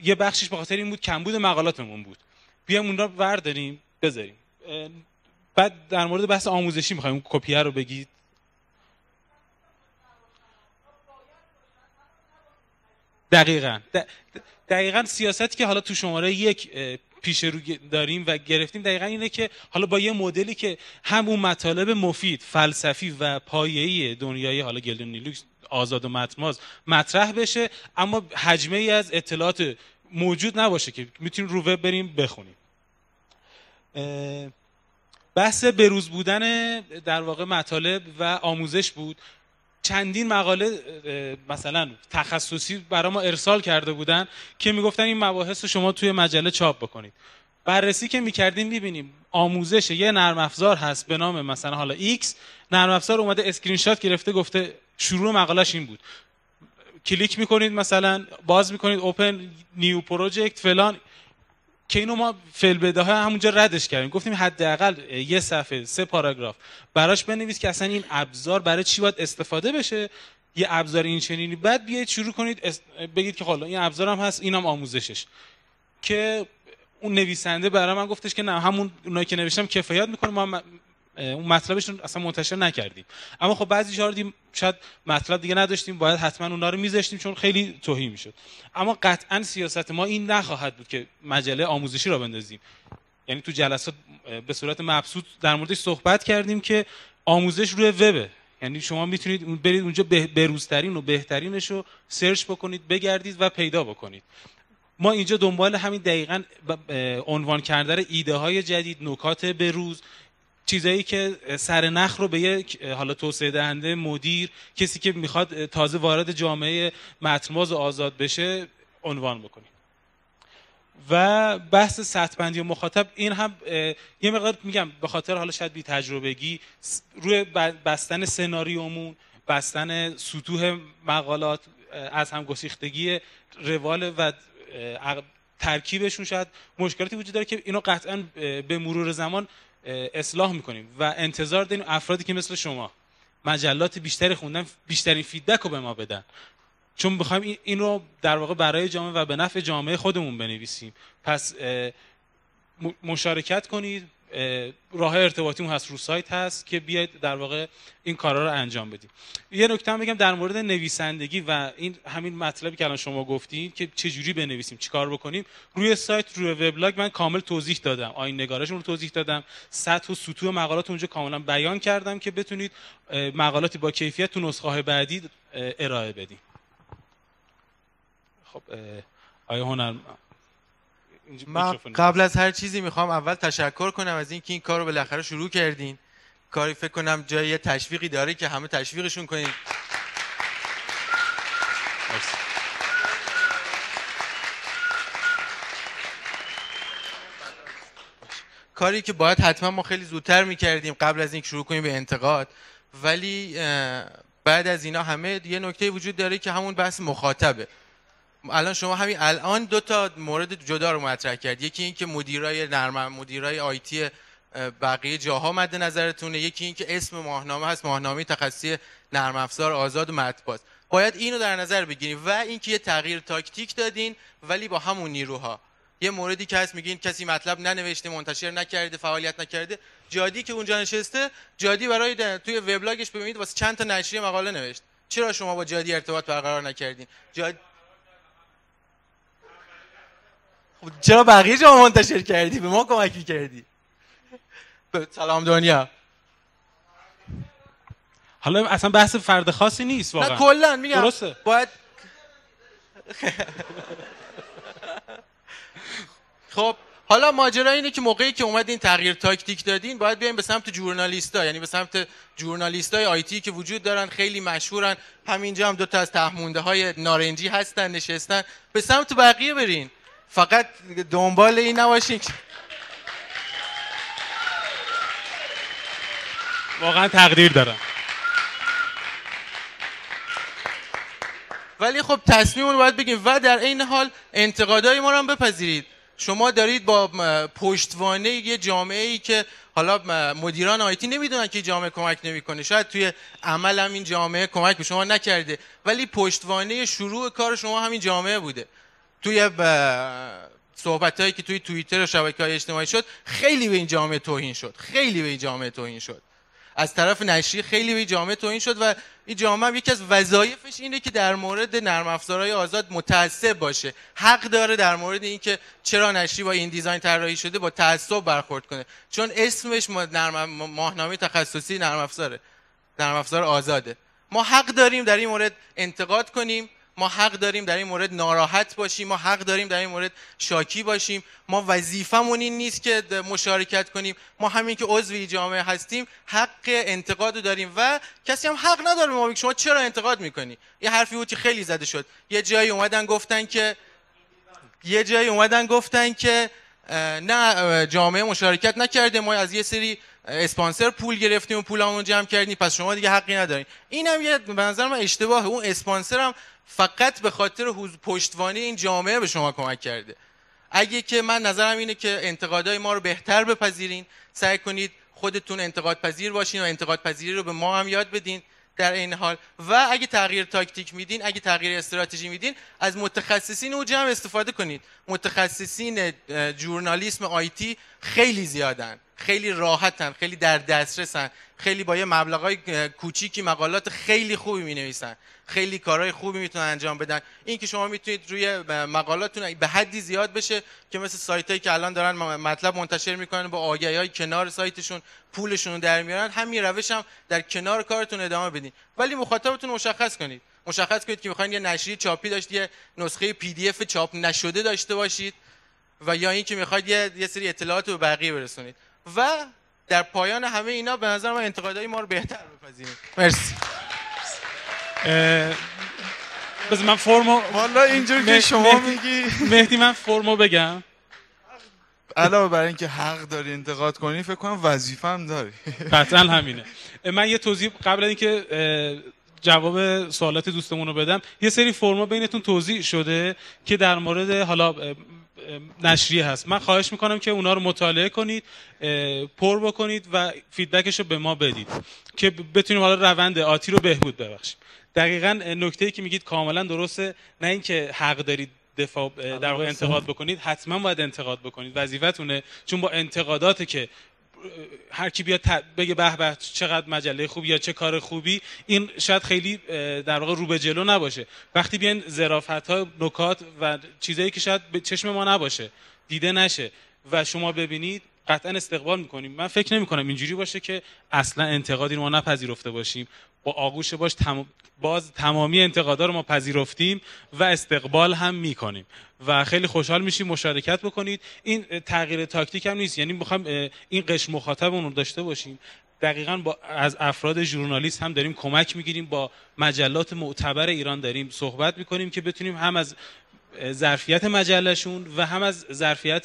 یه بخشش به خاطر این بود کمبود مقالاتمون بود، بیایم اون رو برداریم بذاریم. بعد در مورد بحث آموزشی می‌خوایم اون کپیه رو بگید. دقیقاً سیاستی که حالا تو شماره 1 پیش رو داریم و گرفتیم دقیقاً اینه که حالا با یه مدلی که همون مطالب مفید، فلسفی و پایه‌ای دنیای حالا گلدن لینوکس آزاد و متن‌باز مطرح بشه، اما حجمه ای از اطلاعات موجود نباشه که میتونیم رو وب بریم بخونیم. بحث بروز بودن در واقع مطالب و آموزش بود. چندین مقاله مثلا تخصصی برای ما ارسال کرده بودن که میگفتن این مباحث رو شما توی مجله چاپ بکنید. بررسی که میکردیم میبینیم آموزش یه نرم افزار هست به نام مثلا حالا X، نرم افزار اومده اسکرین شات گرفته گفته شروع مقالهش این بود، کلیک میکنید مثلا باز میکنید اوپن نیو پروژکت فلان، که اینو ما فعل ها همونجا ردش کردیم، گفتیم حداقل یه صفحه 3 پاراگراف براش بنویس که اصلا این ابزار برای چی باید استفاده بشه، یه ابزار این چنینی، بعد بیاید شروع کنید بگید که حالا این ابزار هم هست، اینم آموزشش. که اون نویسنده برای من گفتش که نه، همون اونایی که نوشتم کفایت میکنه، ما اون مطلبشون اصلا منتشر نکردیم. اما خب بعضی جا دیدیم شاید مطلب دیگه نداشتیم، باید حتما اونا رو میذاشتیم چون خیلی توهی میشد. اما قطعا سیاست ما این نخواهد بود که مجله آموزشی را بندازیم. یعنی تو جلسات به صورت مبسوط در موردش صحبت کردیم که آموزش روی وبه، یعنی شما میتونید برید اونجا بروزترین و بهترینش رو سرچ بکنید، بگردید و پیدا بکنید. ما اینجا دنبال همین دقیقاً عنوان کردن ایده های جدید، نکات بروز، چیزایی که سر نخ رو به یک حالا توسعه دهنده، مدیر، کسی که میخواد تازه وارد جامعه متن‌باز و آزاد بشه عنوان بکنیم. و بحث سطح بندی و مخاطب، این هم یه مقدار میگم به خاطر حالا شاید بی تجربگی روی بستن سناریومون، بستن سطوح مقالات، از هم گسیختگی روال و ترکیبشون شاید مشکلاتی وجود داره که اینو قطعا به مرور زمان اصلاح میکنیم و انتظار داریم افرادی که مثل شما مجلات بیشتری خوندن بیشترین فیدبک رو به ما بدن، چون میخوایم این رو در واقع برای جامعه و به نفع جامعه خودمون بنویسیم. پس مشارکت کنید، راه ارتباطیمون هست، رو سایت هست که بیاید در واقع این کارا رو انجام بدیم. یه نکته هم بگم در مورد نویسندگی و این همین مطلبی که الان شما گفتین که چه جوری بنویسیم، چیکار بکنیم، روی سایت، روی وبلاگ من کامل توضیح دادم، آیین نگارشون رو توضیح دادم، سطح و سطوح مقالات اونجا کاملا بیان کردم که بتونید مقالاتی با کیفیت تو نسخه‌های بعدی ارائه بدیم. خب آیا هنر
من قبل از هر چیزی میخوام اول تشکر کنم از اینکه این کار رو بالاخره شروع کردین. کاری فکر کنم جای تشویقی داره که همه تشویقشون کنین. کاری که باید حتما ما خیلی زودتر میکردیم قبل از اینکه شروع کنیم به انتقاد، ولی بعد از اینا همه یه نکته وجود داره که همون بحث مخاطبه. الان شما همین الان دو تا مورد جدا رو مطرح کرد، یکی این که مدیرای آیتی بقیه جاها مد نظرتونه، یکی این که اسم ماهنامه هست ماهنامه تخصصی نرم افزار آزاد و مطبوعات. باید اینو در نظر بگیریم و اینکه یه تغییر تاکتیک دادین ولی با همون نیروها. یه موردی که هست میگین کسی مطلب ننوشته، منتشر نکرده، فعالیت نکرده. جادی که اونجا نشسته، جادی برای توی وبلاگش ببینید واسه چند تا نشریه مقاله نوشت. چرا شما با جادی ارتباط برقرار نکردین؟ چرا بقیه جا منتشر کردی؟ به ما کمک می‌کردی. سلام دنیا.
حالا اصلا بحث فرد خاصی نیست واقعا.
نه کلا میگم
درسته.
باید خب حالا ماجرا اینه که موقعی که اومدین تغییر تاکتیک دادین باید بیایم به سمت ژورنالیستا، یعنی به سمت ژورنالیستای آیتی که وجود دارن، خیلی مشهورن. همینجا هم دو تا از تهمونده های نارنجی هستن نشستن. به سمت بقیه برین. فقط دنبال این نباشین.
واقعا تقدیر دارم.
ولی خب تصمیم رو باید بگیم و در این حال انتقادهای ما رو هم بپذیرید. شما دارید با پشتوانه یه جامعه‌ای که حالا مدیران آیتی نمیدونن که جامعه کمک نمیکنه، شاید توی عمل هم این جامعه کمک به شما نکرده، ولی پشتوانه شروع کار شما همین جامعه بوده. توی صحبتایی که توی توییتر و شبکه‌های اجتماعی شد، خیلی به این جامعه توهین شد، خیلی به این جامعه توهین شد. از طرف نشریه خیلی به این جامعه توهین شد و این جامعه هم یکی از وظایفش اینه که در مورد نرم افزارهای آزاد متعصب باشه. حق داره در مورد اینکه چرا نشریه با این دیزاین طراحی شده با تعصب برخورد کنه، چون اسمش ماهنامه تخصصی نرم افزار آزاده. ما حق داریم در این مورد انتقاد کنیم، ما حق داریم در این مورد ناراحت باشیم، ما حق داریم در این مورد شاکی باشیم. ما وظیفمون این نیست که مشارکت کنیم، ما همین که عضو جامعه هستیم حق انتقاد رو داریم و کسی هم حق نداره ما بگه شما چرا انتقاد میکنی. یه حرفی بود که خیلی زده شد، یه جایی اومدن گفتن که نه جامعه مشارکت نکرده، ما از یه سری اسپانسر پول گرفتیم و پولمون جمع کردیم، پس شما دیگه حقی ندارین. اینم یه به نظر من اشتباهه. اون اسپانسر هم فقط به خاطر پشتوانه این جامعه به شما کمک کرده. اگه که من نظرم اینه که انتقادهای ما رو بهتر بپذیرین، سعی کنید خودتون انتقاد پذیر باشین و انتقاد پذیری رو به ما هم یاد بدین در این حال. و اگه تغییر تاکتیک میدین، اگه تغییر استراتژی میدین، از متخصصین او جمع استفاده کنید. متخصصین ژورنالیسم آیتی خیلی زیادن، خیلی راحتن، خیلی در دسترسن، خیلی با یه مبلغای کوچیکی مقالات خیلی خوبی مینویسن، خیلی کارهای خوبی میتونن انجام بدن. این که شما میتونید روی مقالاتتون به حدی زیاد بشه که مثل سایتایی که الان دارن مطلب منتشر میکنن با آگهی‌های کنار سایتشون پولشون رو در میارن، همین روش هم در کنار کارتون ادامه بدین. ولی مخاطبتون مشخص کنید که میخواین یه نشریه چاپی داشت، یه نسخه PDF چاپ نشده داشته باشید، و یا اینکه میخواید یه سری اطلاعات رو به بقیه برسونید. و در پایان همه اینا به نظر من انتقادهای ما رو بهتر بپذیریم. مرسی.
بذار من فرمو
والا اینجور که شما میگی
مهدی من فرمو بگم.
علاوه بر اینکه حق داری انتقاد کنی فکر کنم وظیفه هم داری.
قطعا همینه. من یه توضیح قبل از اینکه جواب سوالات دوستمون رو بدم، یه سری فرما بینتون توضیح شده که در مورد حالا نشریه هست. من خواهش میکنم که اونا رو مطالعه کنید، پر بکنید و فیدبکش رو به ما بدید که بتونیم حالا روند آتی رو بهبود ببخشیم. دقیقاً نکته‌ای که میگید کاملا درسته، نه اینکه حق دارید دفاع در واقع انتقاد بکنید، حتما باید انتقاد بکنید، وظیفتونه، چون با انتقاداتی که هر کی بیاد بگه به به چقدر مجله خوبی یا چه کار خوبی، این شاید خیلی در واقع رو به جلو نباشه. وقتی بیان ظرافت‌ها، نکات و چیزایی که شاید به چشم ما نباشه، دیده نشه و شما ببینید، قطعا استقبال میکنیم. من فکر نمی‌کنم اینجوری باشه که اصلا انتقادی رو ما نپذیرفته باشیم. با آغوش باز تمامی انتقادا رو ما پذیرفتیم و استقبال هم میکنیم و خیلی خوشحال میشیم مشارکت بکنید. این تغییر تاکتیک هم نیست، یعنی میخوایم این قشر مخاطبمون رو داشته باشیم. دقیقاً از افراد ژورنالیست هم داریم کمک میگیریم، با مجلات معتبر ایران داریم صحبت میکنیم که بتونیم هم از ظرفیت مجلهشون و هم از ظرفیت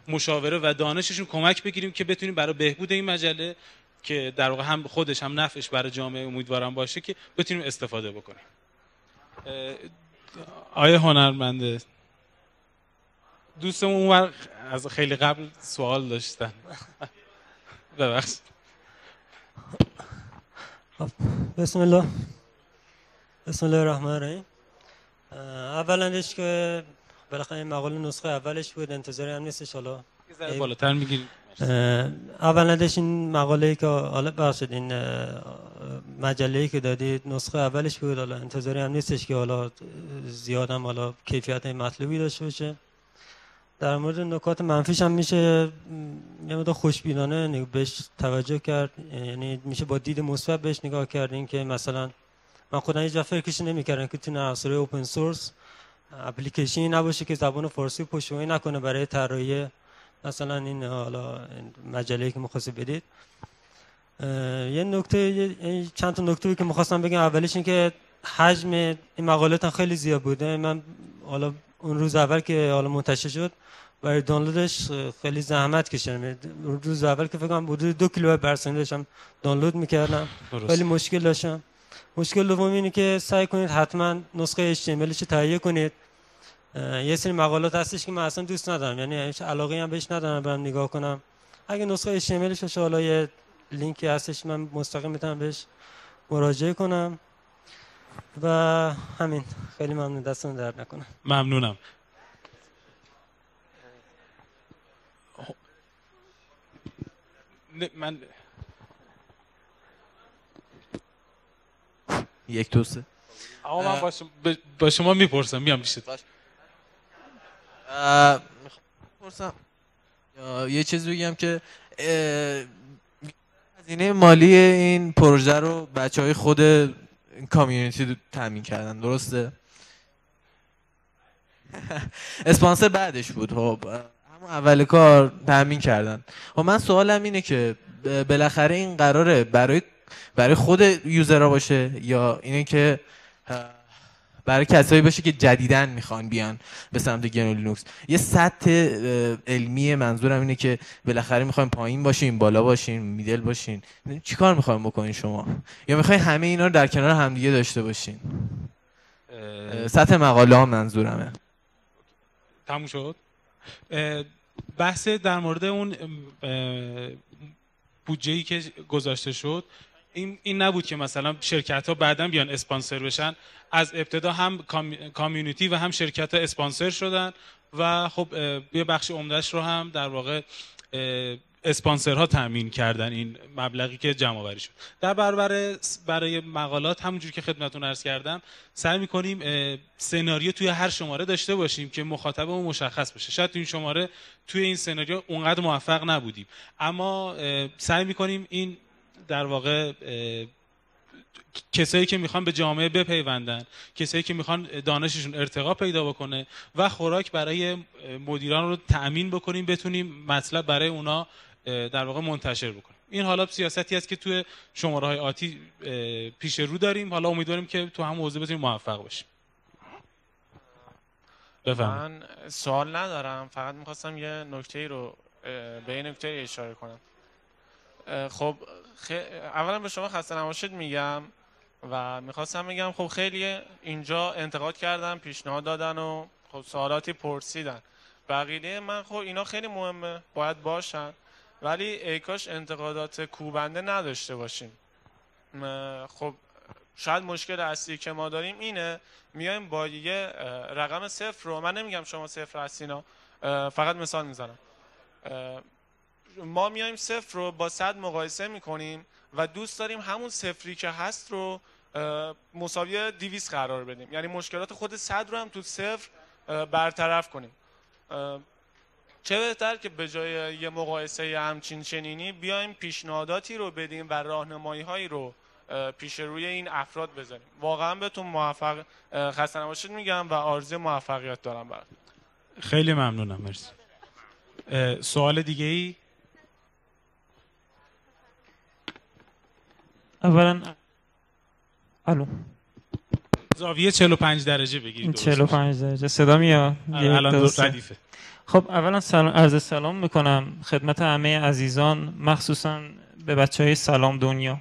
مشاوره و دانششون کمک بگیریم که بتونیم برای بهبود این مجله که در واقع هم خودش هم نفعش برای جامعه امیدوارم باشه که بتونیم استفاده بکنیم. آیه هنرمنده دوستمون اونور از خیلی قبل سوال داشتن. ببخشید.
بسم الله الرحمن الرحیم. اولندش که بالاخره این مقاله نسخه اولش بود، انتظاری هم نیستش. حالا
بالاتر میگیریم.
اولندش این مقاله‌ای که حالا بخشید این مجله‌ای که دادید نسخه اولش بود، حالا انتظاری هم نیستش که حالا زیاد هم حالا کیفیت مطلوبی داشته باشه. در مورد نکات منفیش هم میشه یه مقدار خوشبینانه بهش توجه کرد، یعنی میشه با دید مثبت بهش نگاه کرد. این که مثلا من خودم هیچ وقت فکرش نمی‌کردم که تو نرم‌افزار اوپن سورس اپلیکیشنی نباشه که زبان فارسی پشتیبانی نکنه برای طراحی مثلا این حالا مجله‌ای که می‌خواستید بدید. یه نکته، چند تا نکته که می‌خواستم بگم. اولیش این که حجم این مقالات خیلی زیاد بوده. من حالا اون روز اول که حالا منتشر شد برای دانلودش خیلی زحمت کشیدم. روز اول که فکر کنم حدود 2 کیلوبایت بر ثانیه داشتم دانلود می‌کردم، خیلی مشکل داشتم. مشکل دوم اینه که سعی کنید حتما نسخه HTMLش رو تهیه کنید. یه سری مقالات هستش که من اصلا دوست ندارم، یعنی هیچ علاقه هم بهش ندارم برم نگاه کنم. اگه نسخه HTMLش باشه، حالا یه لینکی هستش من مستقیم میتونم بهش مراجعه کنم و همین. خیلی ممنون، دستتون درد نکنه.
ممنونم. من
یک توسه
آقا من با شما میپرسم، میام پیشت.
میپرسم یه چیز بگم که هزینه مالی این پروژه رو بچهای خود کامیونیتی تامین کردن، درسته؟ اسپانسر بعدش بود. خب همون اول کار تامین کردن. خب من سوالم اینه که بالاخره این قراره برای خود یوزرها باشه یا اینه که برای کسایی باشه که جدیداً میخوان بیان به سمت گنو لینوکس؟ یه سطح علمی، منظورم اینه که بالاخره میخوایم پایین باشیم، بالا باشیم، میدل باشین، چی کار میخوایم بکنین شما؟ یا میخواین همه اینا رو در کنار همدیگه داشته باشین؟ سطح مقاله ها منظورمه.
تموم شد. بحث در مورد اون بودجه‌ای که گذاشته شد این نبود که مثلا شرکت ها بعداً بیان اسپانسر بشن. از ابتدا هم کامیونیتی و هم شرکت ها اسپانسر شدن و خب یه بخش عمدهش رو هم در واقع اسپانسرها تامین کردن این مبلغی که جمع آوری شد. در برابر برای مقالات همونجوری که خدمتتون عرض کردم سعی می‌کنیم سناریو توی هر شماره داشته باشیم که مخاطبمون مشخص بشه. شاید این شماره توی این سناریو اونقدر موفق نبودیم، اما سعی می‌کنیم این در واقع کسایی که میخوان به جامعه بپیوندن، کسایی که میخوان دانششون ارتقا پیدا بکنه و خوراک برای مدیران رو تأمین بکنیم، بتونیم مطلب برای اونا در واقع منتشر بکنیم. این حالا سیاستی است که توی شماره‌های آتی پیش رو داریم. حالا امیدواریم که تو هم حوزه بتونیم موفق باشیم. بفهم.
من سوال ندارم، فقط میخواستم یه نکته رو به این نکته اشاره کنم. خب اولا به شما خسته نباشید میگم و میخواستم بگم خب خیلی اینجا انتقاد کردن، پیشنهاد دادن و خب سوالاتی پرسیدن. بقیه من خب اینا خیلی مهمه، باید باشن، ولی ای کاش انتقادات کوبنده نداشته باشیم. خب شاید مشکل اصلی که ما داریم اینه میایم با یه رقم صفر رو، من نمیگم شما صفر هستینا، فقط مثال میزنم، ما میایم صفر رو با 100 مقایسه میکنیم و دوست داریم همون صفری که هست رو مساوی 200 قرار بدیم، یعنی مشکلات خود 100 رو هم تو صفر برطرف کنیم. چه بهتر که به جای یه مقایسه همچین چنینی بیایم پیشنهاداتی رو بدیم و راهنمایی هایی رو پیش روی این افراد بذاریم. واقعا بهتون موفق خسته نباشید میگم و آرزوی موفقیت دارم براتون.
خیلی ممنونم، مرسی. سوال دیگه ای؟
اولا الو،
زاویه 45 درجه بگیرید.
45 درجه صدا میاد؟
الان ردیفه.
خب اولا عرض سلام میکنم خدمت همه عزیزان، مخصوصا به بچهای سلام دنیا.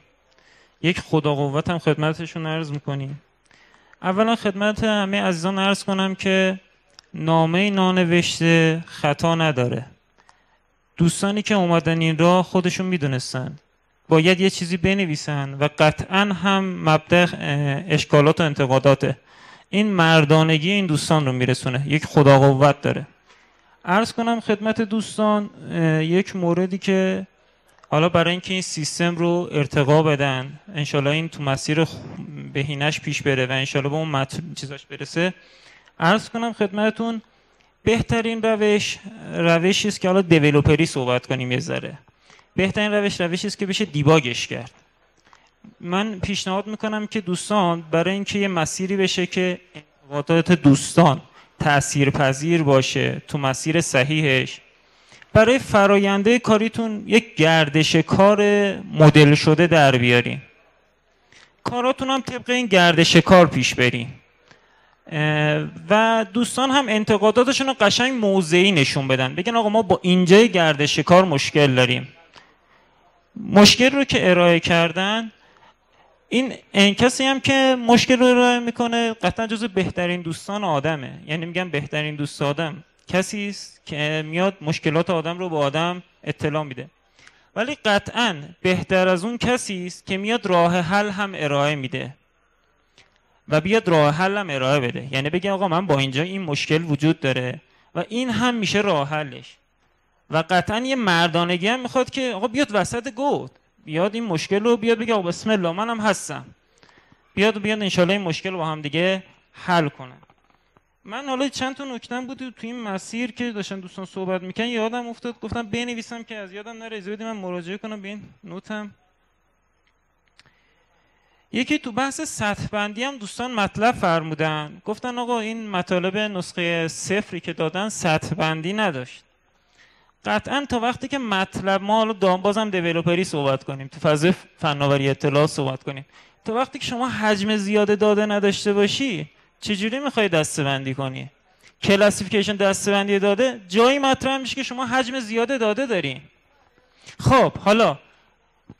یک خدا قوت هم خدمتشون عرض میکنیم. اولا خدمت همه عزیزان عرض کنم که نامه نانوشته خطا نداره. دوستانی که اومدن این راه خودشون میدونستن باید یه چیزی بنویسن و قطعا هم مبدأ اشکالات و انتقاداته. این مردانگی این دوستان رو میرسونه، یک خدا قوت داره. عرض کنم خدمت دوستان یک موردی که حالا برای اینکه این سیستم رو ارتقا بدن، انشالله این تو مسیر بهینش پیش بره و انشالله به اون چیزاش برسه، عرض کنم خدمتتون بهترین روشی است که حالا دیولپری صحبت کنیم. یه ذره بهترین روشی است که بشه دیباگش کرد. من پیشنهاد میکنم که دوستان برای اینکه یه مسیری بشه که انتقادات دوستان تاثیرپذیر باشه تو مسیر صحیحش، برای فراینده کاریتون یک گردش کار مدل شده در بیارین. کاراتون هم طبق این گردش کار پیش برین و دوستان هم انتقاداتشون رو قشنگ موضعی نشون بدن، بگن آقا ما با اینجای گردش کار مشکل داریم. مشکل رو که ارائه کردن، این کسی هم که مشکل رو ارائه میکنه قطعا جزو بهترین دوستان آدمه. یعنی میگم بهترین دوست آدم کسی است که میاد مشکلات آدم رو به آدم اطلاع میده، ولی قطعا بهتر از اون کسی است که میاد راه حل هم ارائه میده و بیاد راه حل هم ارائه بده. یعنی بگه آقا من با اینجا این مشکل وجود داره و این هم میشه راه حلش. و قطعا یه مردانگی هم میخواد که آقا بیاد وسط گود، بیاد این مشکل رو بیاد بگه آقا بسم الله منم هستم، بیاد انشالله این مشکل رو با هم دیگه حل کنن. من حالا چند تا نکته بود تو این مسیر که داشتن دوستان صحبت میکنن یادم افتاد، گفتم بنویسم که از یادم نره، اجازه بدید من مراجعه کنم به این نوتم. یکی تو بحث سطح بندی هم دوستان مطلب فرمودن، گفتن آقا این مطالب نسخه صفری که دادن سطح بندی نداشت. قطعا تا وقتی که مطلب، ما حالا بازم دیولپری صحبت کنیم، تو فضای فناوری اطلاعات صحبت کنیم، تا وقتی که شما حجم زیاده داده نداشته باشی چجوری میخوای دسته‌بندی کنی؟ کلاسیفیکیشن دسته‌بندی داده جایی مطرح میشه که شما حجم زیاده داده دارین. خب حالا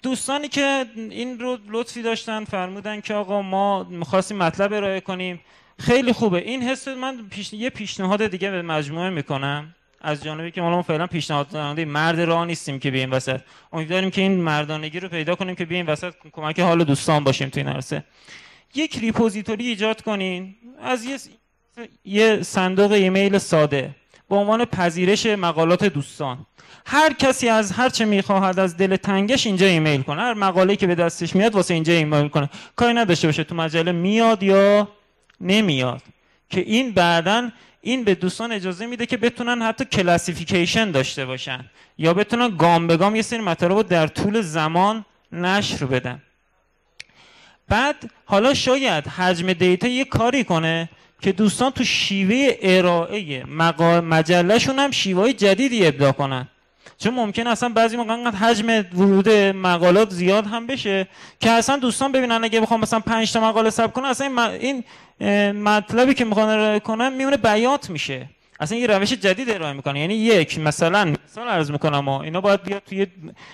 دوستانی که این رو لطفی داشتن فرمودن که آقا ما می‌خواستیم مطلب ارائه کنیم، خیلی خوبه این حس. من یه پیشنهاد دیگه به مجموعه میکنم از جانبی که ما فعلا پیشنهاد دهنده مرد راه نیستیم که بیایم وسط، امیدواریم که این مردانگی رو پیدا کنیم که بیایم وسط کمک حال دوستان باشیم تو این عرصه. یک ریپوزیتوری ایجاد کنین از یه صندوق ایمیل ساده با عنوان پذیرش مقالات دوستان. هر کسی از هر چه میخواهد از دل تنگش اینجا ایمیل کنه، هر مقاله‌ای که به دستش میاد واسه اینجا ایمیل کنه، کاری نداشته باشه تو مجله میاد یا نمیاد، که این بعداً این به دوستان اجازه میده که بتونن حتی کلاسیفیکیشن داشته باشن یا بتونن گام به گام یه سری مطالب رو در طول زمان نشر بدن. بعد حالا شاید حجم دیتا یه کاری کنه که دوستان تو شیوه ارائه مجلهشون هم شیوه‌های جدیدی ابداع کنن. چون ممکن اصلا بعضی موقع انقدر حجم ورود مقالات زیاد هم بشه که اصلا دوستان ببینن اگه بخوام مثلا 5 تا مقاله ثبت کنن اصلا این مطلبی که میخوان ارائه کنن میمونه بیات میشه، اصلا یه روش جدید ارائه میکنه. یعنی یک مثلا عرض میکنم اینا باید بیاد توی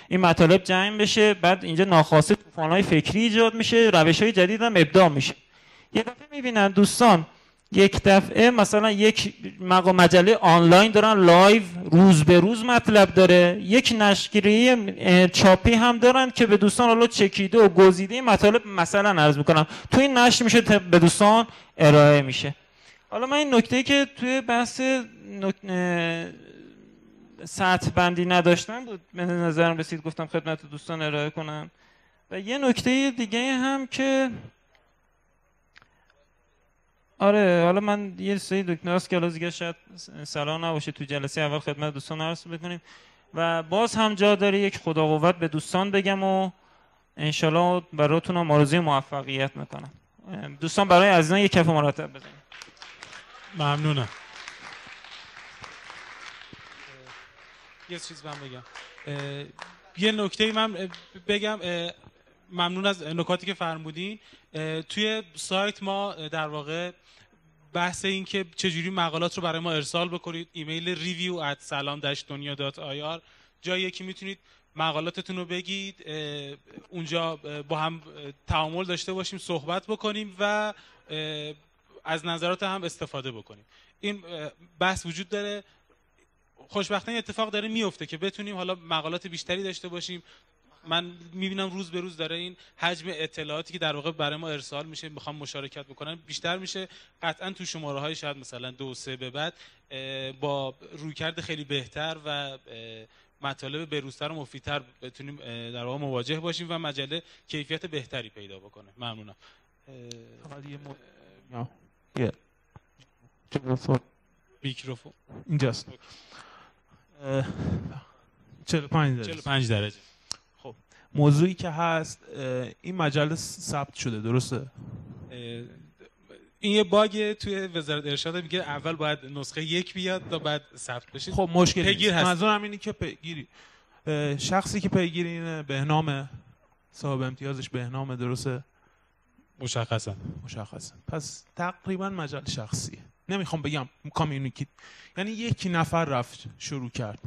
این مطالب جمع بشه، بعد اینجا ناخواسته طوفان‌های فکری ایجاد میشه، روش‌های جدید هم ابداع میشه. یه دفعه میبینن دوستان یک دفعه مثلا یک مجله آنلاین دارن لایو روز به روز مطلب داره، یک نشریه چاپی هم دارن که به دوستان حالا چکیده و گزیده مطالب مثلا عرض میکنم تو این نشر میشه به دوستان ارائه میشه. حالا من این نکته‌ای که توی بحث سطح بندی نداشتن بود به نظرم رسید گفتم خدمت دوستان ارائه کنم. و یه نکته دیگه هم که آره حالا من یه سری دکتر هست که دیگه شاید سلام نباشه تو جلسه اول خدمت دوستان عرض بکنیم و باز هم جا داره یک خدا قوت به دوستان بگم و انشالله براتون هم آرزوی موفقیت میکنم. دوستان برای عزیزان یک کف مرتب بزنیم.
ممنونم. یه چیز من بگم، یه نکته من بگم، ممنون از نکاتی که فرمودین. توی سایت ما در واقع بحث این که چجوری مقالات رو برای ما ارسال بکنید، ایمیل review@salam-dunya.ir جایی که میتونید مقالاتتون رو بگید، اونجا با هم تعامل داشته باشیم، صحبت بکنیم و از نظرات هم استفاده بکنیم. این بحث وجود داره. خوشبختانه اتفاق داره میفته که بتونیم حالا مقالات بیشتری داشته باشیم. من میبینم روز به روز داره این حجم اطلاعاتی که در واقع برای ما ارسال میشه میخوام مشارکت بکنن بیشتر میشه. قطعا تو شماره های شاید مثلا 2-3 به بعد با رویکرد خیلی بهتر و مطالب بروزتر و مفیدتر بتونیم در واقع مواجه باشیم و مجله کیفیت بهتری پیدا بکنه. ممنونم. میکروفون
اینجاست.
45 درجه.
خب موضوعی که هست این مجله ثبت شده درسته؟
این یه باگ توی وزارت ارشاد میگه اول باید نسخه 1 بیاد تا بعد ثبت بشه.
خب مشکلی
پیگیر هست.
منظورم اینه که پیگیری شخصی که پیگیر اینه بهنامه، صاحب امتیازش بهنامه درسته؟
مشخصا.
پس تقریبا مجله شخصیه. نمیخوام بگم کامیونیتی، یعنی یک نفر رفت شروع کرد،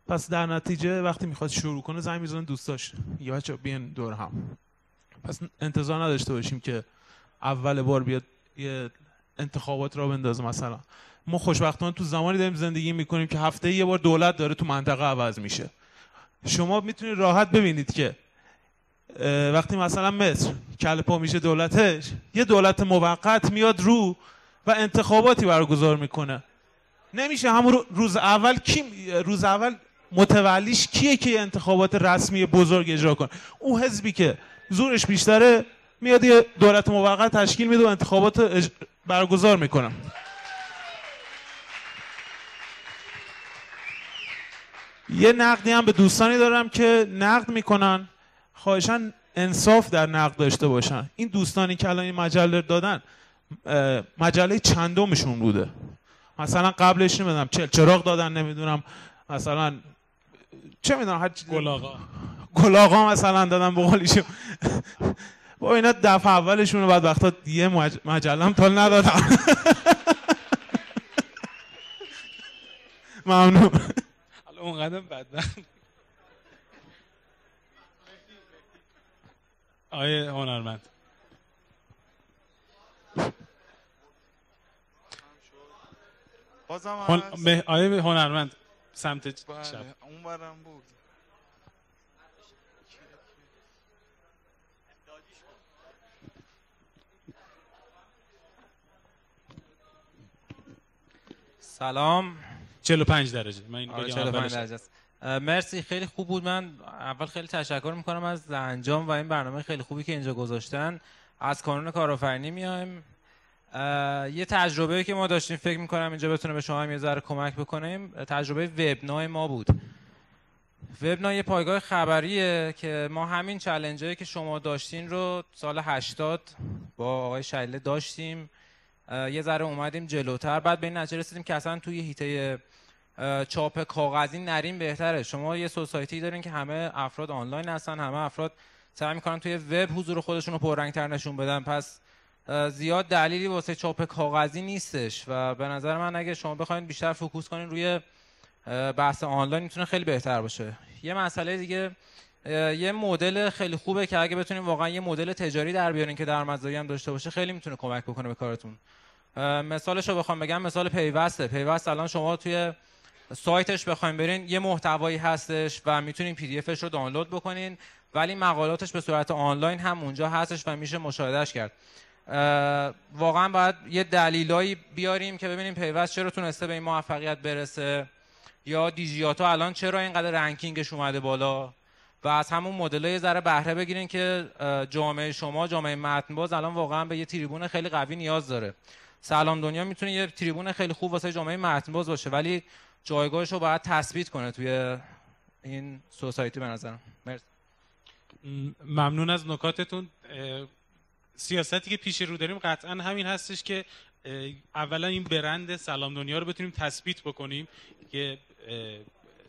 پس در نتیجه وقتی میخواد شروع کنه زنگ میزنه دوستاش یه بچه‌ها بیان دور هم. پس انتظار نداشته باشیم که اول بار بیاد یه انتخابات را بندازه. مثلا ما خوشبختانه تو زمانی داریم زندگی میکنیم که هفته یه بار دولت داره تو منطقه عوض میشه. شما میتونید راحت ببینید که وقتی مثلا مصر کله پا میشه دولتش، یه دولت موقت میاد رو و انتخاباتی برگزار میکنه. نمیشه همون روز اول متولیش کیه که انتخابات رسمی بزرگ اجرا کنه؟ اون حزبی که زورش بیشتره میاد یه دولت موقت تشکیل میده و انتخابات برگزار میکنه. یه نقدی هم به دوستانی دارم که نقد میکنن، خواهشاً انصاف در نقد داشته باشن. این دوستانی که الان این مجله دادن مجله چندمشون بوده؟ مثلا قبلش نمیدونم چراغ دادن، نمیدونم مثلا چه میدونم گلاغا مثلا دادن به قولیشون. با اینا دفعه اولشون بعد وقتا یه مجله هم تال ندادن. ممنون.
حالا اون قدم بدبخت. آیه هنرمند آیه هنرمند سمت چپ
اون برم بود.
سلام.
45 درجه. من این بگم
45 درجه است. مرسی، خیلی خوب بود. من اول خیلی تشکر میکنم از انجام و این برنامه خیلی خوبی که اینجا گذاشتن. از کانون کارآفرینی میایم. یه تجربه که ما داشتیم فکر میکنم اینجا بتونه به شما هم یه ذره کمک بکنیم. تجربه وبنا ما بود. وبنا یه پایگاه خبریه که ما همین چالنجایی که شما داشتین رو سال 80 با آقای شلیله داشتیم. یه ذره اومدیم جلوتر، بعد به این نتیجه رسیدیم که اصلا توی حیطه چاپ کاغذی نریم بهتره. شما یه سوسایتی دارین که همه افراد آنلاین هستن، همه افراد سعی میکنن توی وب حضور خودشون رو پررنگ‌تر نشون بدن، پس زیاد دلیلی واسه چاپ کاغذی نیستش و به نظر من اگه شما بخواید بیشتر فوکوس کنین روی بحث آنلاین میتونه خیلی بهتر باشه. یه مسئله دیگه، یه مدل خیلی خوبه که اگه بتونین واقعا یه مدل تجاری در بیارین که درآمدزایی هم داشته باشه خیلی میتونه کمک بکنه به کارتون. مثالش رو بخوام بگم، مثال پیوسته. پیوست الان شما توی سایتش بخواید برین یه محتوایی هستش و میتونین پی دی افش رو دانلود بکنین، ولی مقالاتش به صورت آنلاین هم اونجا هستش و میشه مشاهدهش کرد. واقعا باید یه دلیلایی بیاریم که ببینیم پیوست چرا تونسته به این موفقیت برسه، یا دیجیاتو الان چرا اینقدر رنکینگش اومده بالا، و از همون مدل‌های ذره بهره بگیرین که جامعه شما، جامعه متن‌باز الان واقعا به یه تریبون خیلی قوی نیاز داره. سلام دنیا میتونه یه تریبون خیلی خوب واسه جامعه متن‌باز باشه، ولی جایگاهش رو باید تثبیت کنه توی این سوسایتی به نظرم. مرسی.
ممنون از نکاتتون. سیاستی که پیش رو داریم قطعا همین هستش که اولا این برند سلام دنیا رو بتونیم تثبیت بکنیم که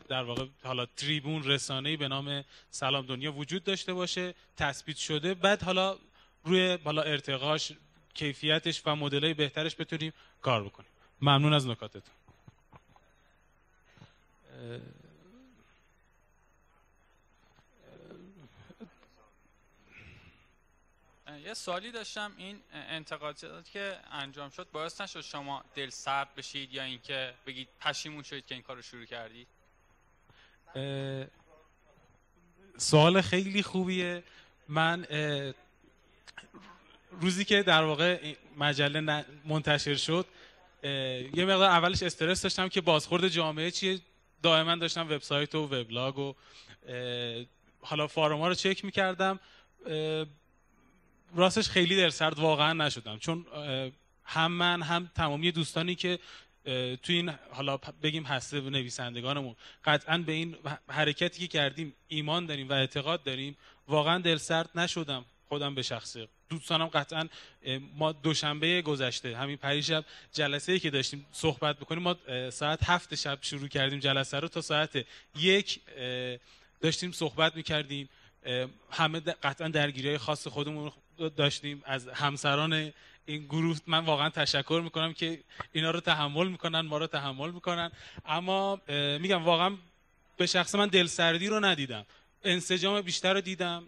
در واقع حالا تریبون رسانه‌ای به نام سلام دنیا وجود داشته باشه، تثبیت شده، بعد حالا روی بالا ارتقاش، کیفیتش و مدل‌های بهترش بتونیم کار بکنیم. ممنون از نکاتتون.
یه سوالی داشتم، این انتقاداتی که انجام شد باعث نشد شما دل سرد بشید یا اینکه بگید پشیمون شدید که این کار رو شروع کردید؟
سوال خیلی خوبیه. من روزی که در واقع مجله منتشر شد یه مقدار اولش استرس داشتم که بازخورد جامعه چیه. دائما داشتم وبسایت و وبلاگ و حالا فارما رو چک می‌کردم. راستش خیلی دلسرد واقعا نشدم، چون هم من هم تمامی دوستانی که توی این حالا بگیم هسته نویسندگانمون قطعا به این حرکتی که کردیم ایمان داریم و اعتقاد داریم، واقعا دلسرد نشدم. خودم به شخصه، دوستانم قطعا. ما دوشنبه گذشته همین پریشب جلسه‌ای که داشتیم صحبت بکنیم، ما ساعت 7 شب شروع کردیم جلسه رو، تا ساعت 1 داشتیم صحبت می‌کردیم. همه قطعا درگیری‌های خاص خودمون داشتیم. از همسران این گروه من واقعا تشکر میکنم که اینا رو تحمل میکنن، ما رو تحمل میکنن. اما میگم واقعا به شخص من دلسردی رو ندیدم، انسجام بیشتر رو دیدم.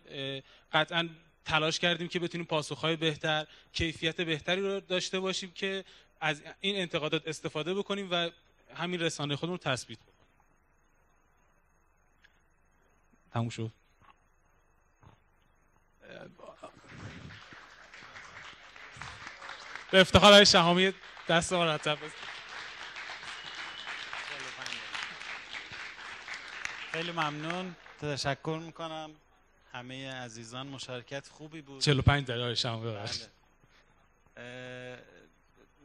قطعا تلاش کردیم که بتونیم پاسخهای بهتر، کیفیت بهتری رو داشته باشیم که از این انتقادات استفاده بکنیم و همین رسانه خودمون رو تثبیت بکنیم. تموم شد. به افتخار های شهامی دست مرتب بزن.
خیلی ممنون، تشکر میکنم. همه عزیزان مشارکت خوبی بود.
45 دقیقه شهامی ببخشید.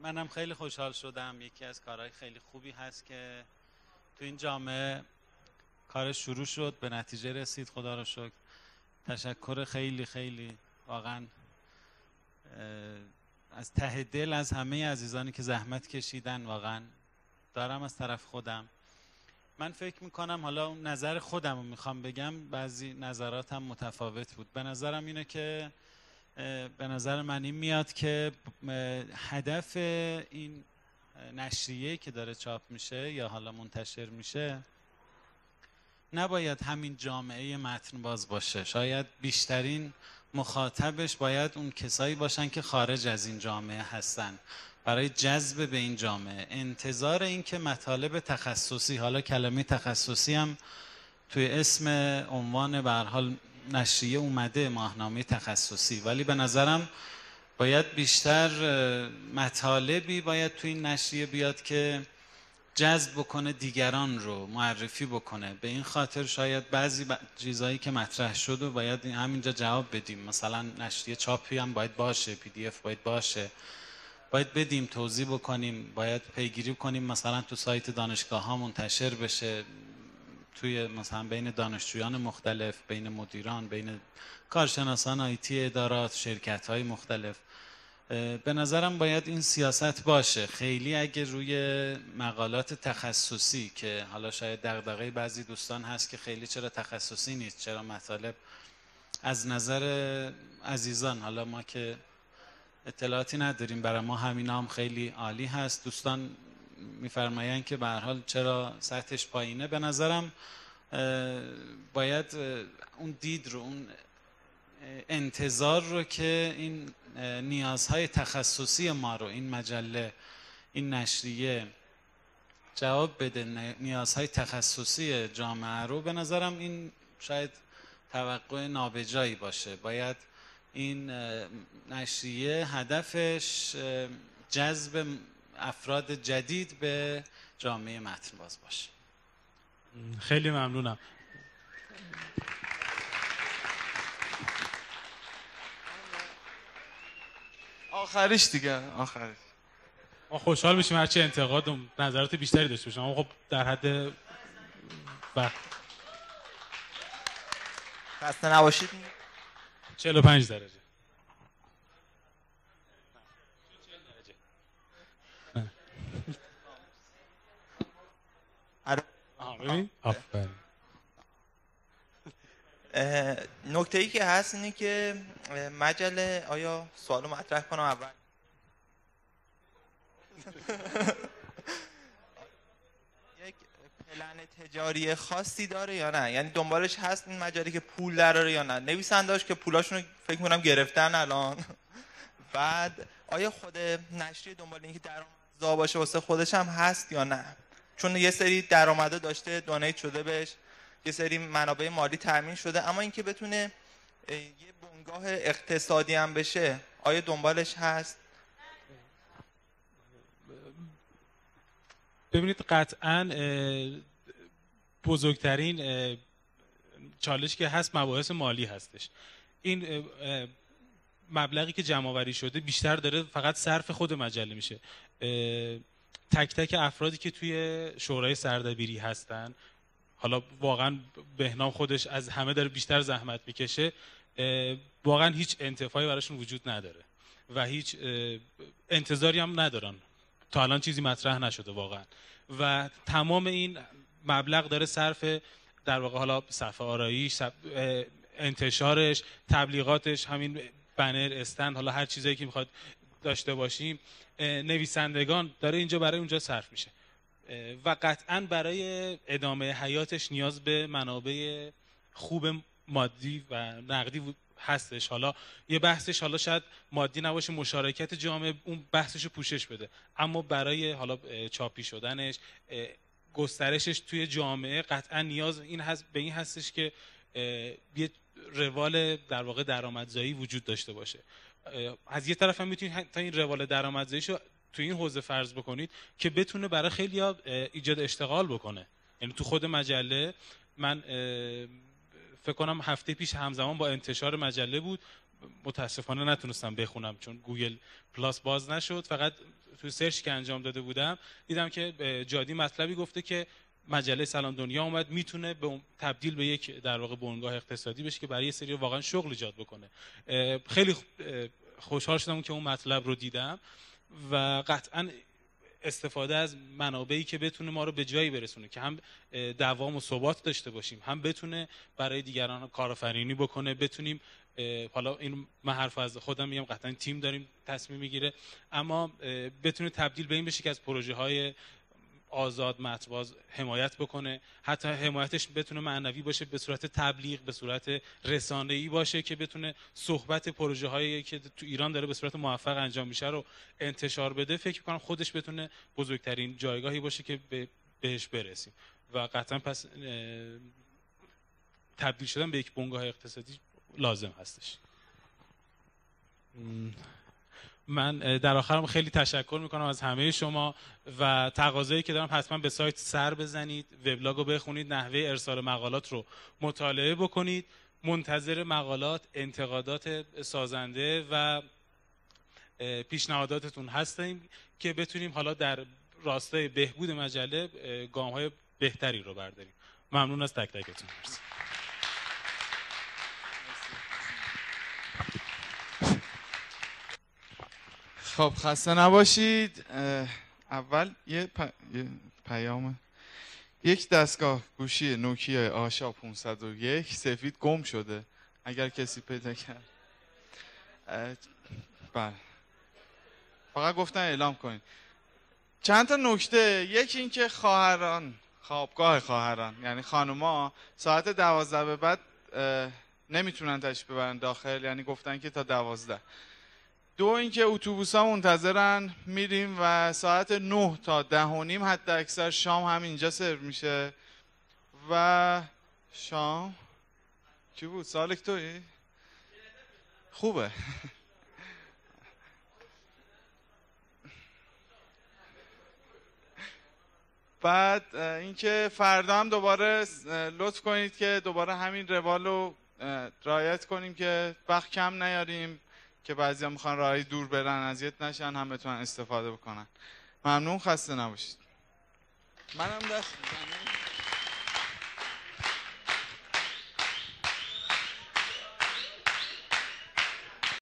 منم خیلی خوشحال شدم. یکی از کارهای خیلی خوبی هست که تو این جامعه کار شروع شد، به نتیجه رسید، خدا رو شکر. تشکر خیلی خیلی واقعا از ته دل از همه عزیزانی که زحمت کشیدن واقعا دارم از طرف خودم. من فکر میکنم، حالا اون نظر خودم رو میخوام بگم، بعضی نظراتم متفاوت بود. به نظرم اینه که به نظر من این میاد که هدف این نشریه که داره چاپ میشه یا حالا منتشر میشه نباید همین جامعه متن باز باشه. شاید بیشترین مخاطبش باید اون کسایی باشن که خارج از این جامعه هستن، برای جذب به این جامعه. انتظار این که مطالب تخصصی، حالا کلمه تخصصی هم توی اسم عنوان به هر حال نشریه اومده، ماهنامه تخصصی، ولی به نظرم باید بیشتر مطالبی باید توی این نشریه بیاد که جذب بکنه، دیگران رو معرفی بکنه. به این خاطر شاید بعضی چیزایی که مطرح شد و باید همینجا جواب بدیم. مثلا نشریه چاپی هم باید باشه، پی دی اف باید باشه، باید بدیم، توضیح بکنیم، باید پیگیری کنیم، مثلا تو سایت دانشگاه ها منتشر بشه، توی مثلا بین دانشجویان مختلف، بین مدیران، بین کارشناسان آیتی ادارات، شرکت های مختلف. به نظرم باید این سیاست باشه. خیلی اگه روی مقالات تخصصی که حالا شاید دغدغه بعضی دوستان هست که خیلی چرا تخصصی نیست، چرا مطالب از نظر عزیزان، حالا ما که اطلاعاتی نداریم، برای ما همینا هم خیلی عالی هست، دوستان میفرمایند که به هر حال چرا سطحش پایینه. به نظرم باید اون دید رو، اون انتظار رو که این نیازهای تخصصی ما رو این مجله، این نشریه جواب بده، نیازهای تخصصی جامعه رو، به نظرم این شاید توقع نابجایی باشه. باید این نشریه هدفش جذب افراد جدید به جامعه متن باز باشه.
خیلی ممنونم.
آخریش دیگه، آخریش
ما خوشحال میشیم هرچی انتقاد و نظرات بیشتری داشته باشیم، اما خب در حد وقت.
خسته نباشید.
45 درجه. ببین آفرین.
نکته‌ای که هست اینه که مجله، آیا سوالو مطرح کنم اول؟ یک پلن تجاری خاصی داره یا نه؟ یعنی دنبالش هست این مجله که پول دراره یا نه؟ نویسنده‌اش که پولاشونو فکر می‌کنم گرفتن الان. بعد آیا خود نشریه دنبال اینکه درآمدزا باشه واسه خودش هم هست یا نه؟ چون یه سری درآمده داشته، دونیت شده بهش، یه سری منابع مالی تامین شده، اما اینکه بتونه یه بنگاه اقتصادی هم بشه، آیا دنبالش هست؟
ببینید قطعاً بزرگترین چالش که هست مباحث مالی هستش. این مبلغی که جمع آوری شده بیشتر داره فقط صرف خود مجله میشه. تک تک افرادی که توی شورای سردبیری هستن، حالا واقعا بهنام خودش از همه داره بیشتر زحمت میکشه، واقعا هیچ انتفاعی براشون وجود نداره و هیچ انتظاری هم ندارن. تا الان چیزی مطرح نشده واقعا و تمام این مبلغ داره صرف در واقع حالا صفحه آرایش، انتشارش، تبلیغاتش، همین بنر، استند، حالا هر چیزایی که میخواد داشته باشیم، نویسندگان، داره اینجا برای اونجا صرف میشه و قطعاً برای ادامه حیاتش نیاز به منابع خوب مادی و نقدی هستش. حالا یه بحثش حالا شاید مادی نباشه، مشارکت جامعه اون بحثش رو پوشش بده، اما برای حالا چاپی شدنش، گسترشش توی جامعه قطعاً نیاز این هست، به این هستش که یه روال در واقع درآمدزایی وجود داشته باشه. از یه طرف هم میتونید تا این روال درآمدزاییشو تو این حوزه فرض بکنید که بتونه برای خیلی‌ها ایجاد اشتغال بکنه. یعنی تو خود مجله من فکر کنم هفته پیش همزمان با انتشار مجله بود، متاسفانه نتونستم بخونم چون گوگل پلاس باز نشد، فقط تو سرچ که انجام داده بودم دیدم که جادی مطلبی گفته که مجله سلام دنیا اومد میتونه به تبدیل به یک در واقع بنگاه اقتصادی بشه که برای یه سری واقعا شغل ایجاد بکنه. خیلی خوشحال شدم که اون مطلب رو دیدم و قطعا استفاده از منابعی که بتونه ما رو به جایی برسونه که هم دوام و ثبات داشته باشیم، هم بتونه برای دیگران کارآفرینی بکنه، بتونیم حالا این من حرف از خودم میگم، قطعا تیم داریم تصمیم میگیره، اما بتونه تبدیل به این بشه که از پروژه های آزاد مطباز حمایت بکنه، حتی حمایتش بتونه معنوی باشه، به صورت تبلیغ، به صورت رسانه‌ای باشه که بتونه صحبت پروژه هایی که تو ایران داره به صورت موفق انجام میشه رو انتشار بده. فکر می‌کنم خودش بتونه بزرگترین جایگاهی باشه که بهش برسیم و قطعا پس تبدیل شدن به یک بنگاه اقتصادی لازم هستش. من در آخرم خیلی تشکر میکنم از همه شما و تقاضایی که دارم حتما به سایت سر بزنید، وبلاگ رو بخونید، نحوه ارسال مقالات رو مطالعه بکنید. منتظر مقالات، انتقادات سازنده و پیشنهاداتتون هستیم که بتونیم حالا در راستای بهبود مجله گام‌های بهتری رو برداریم. ممنون از تک تکتون.
خب خسته نباشید. اول یه پیام. یک دستگاه گوشی نوکیا آشا 501 سفید گم شده، اگر کسی پیدا کرد. بله، فقط گفتن اعلام کنید. چند تا نکته. یکی این که خواهران، خوابگاه خواهران یعنی خانوما ساعت 12 به بعد نمیتونن تشریف ببرن داخل، یعنی گفتن که تا 12. دو اینکه اتوبوس‌ها منتظرن میریم و ساعت 9 تا 10:30 حتی اکثر شام هم اینجا سرو میشه. و شام چی بود؟ سالک تویی؟ خوبه. بعد اینکه فردا هم دوباره لطف کنید که دوباره همین روال رو رعایت کنیم که وقت کم نیاریم، که بعضی هم میخوان راهی دور برن اذیت نشن، هم بتونن استفاده بکنن. ممنون، خسته نباشید. منم دست میزنم.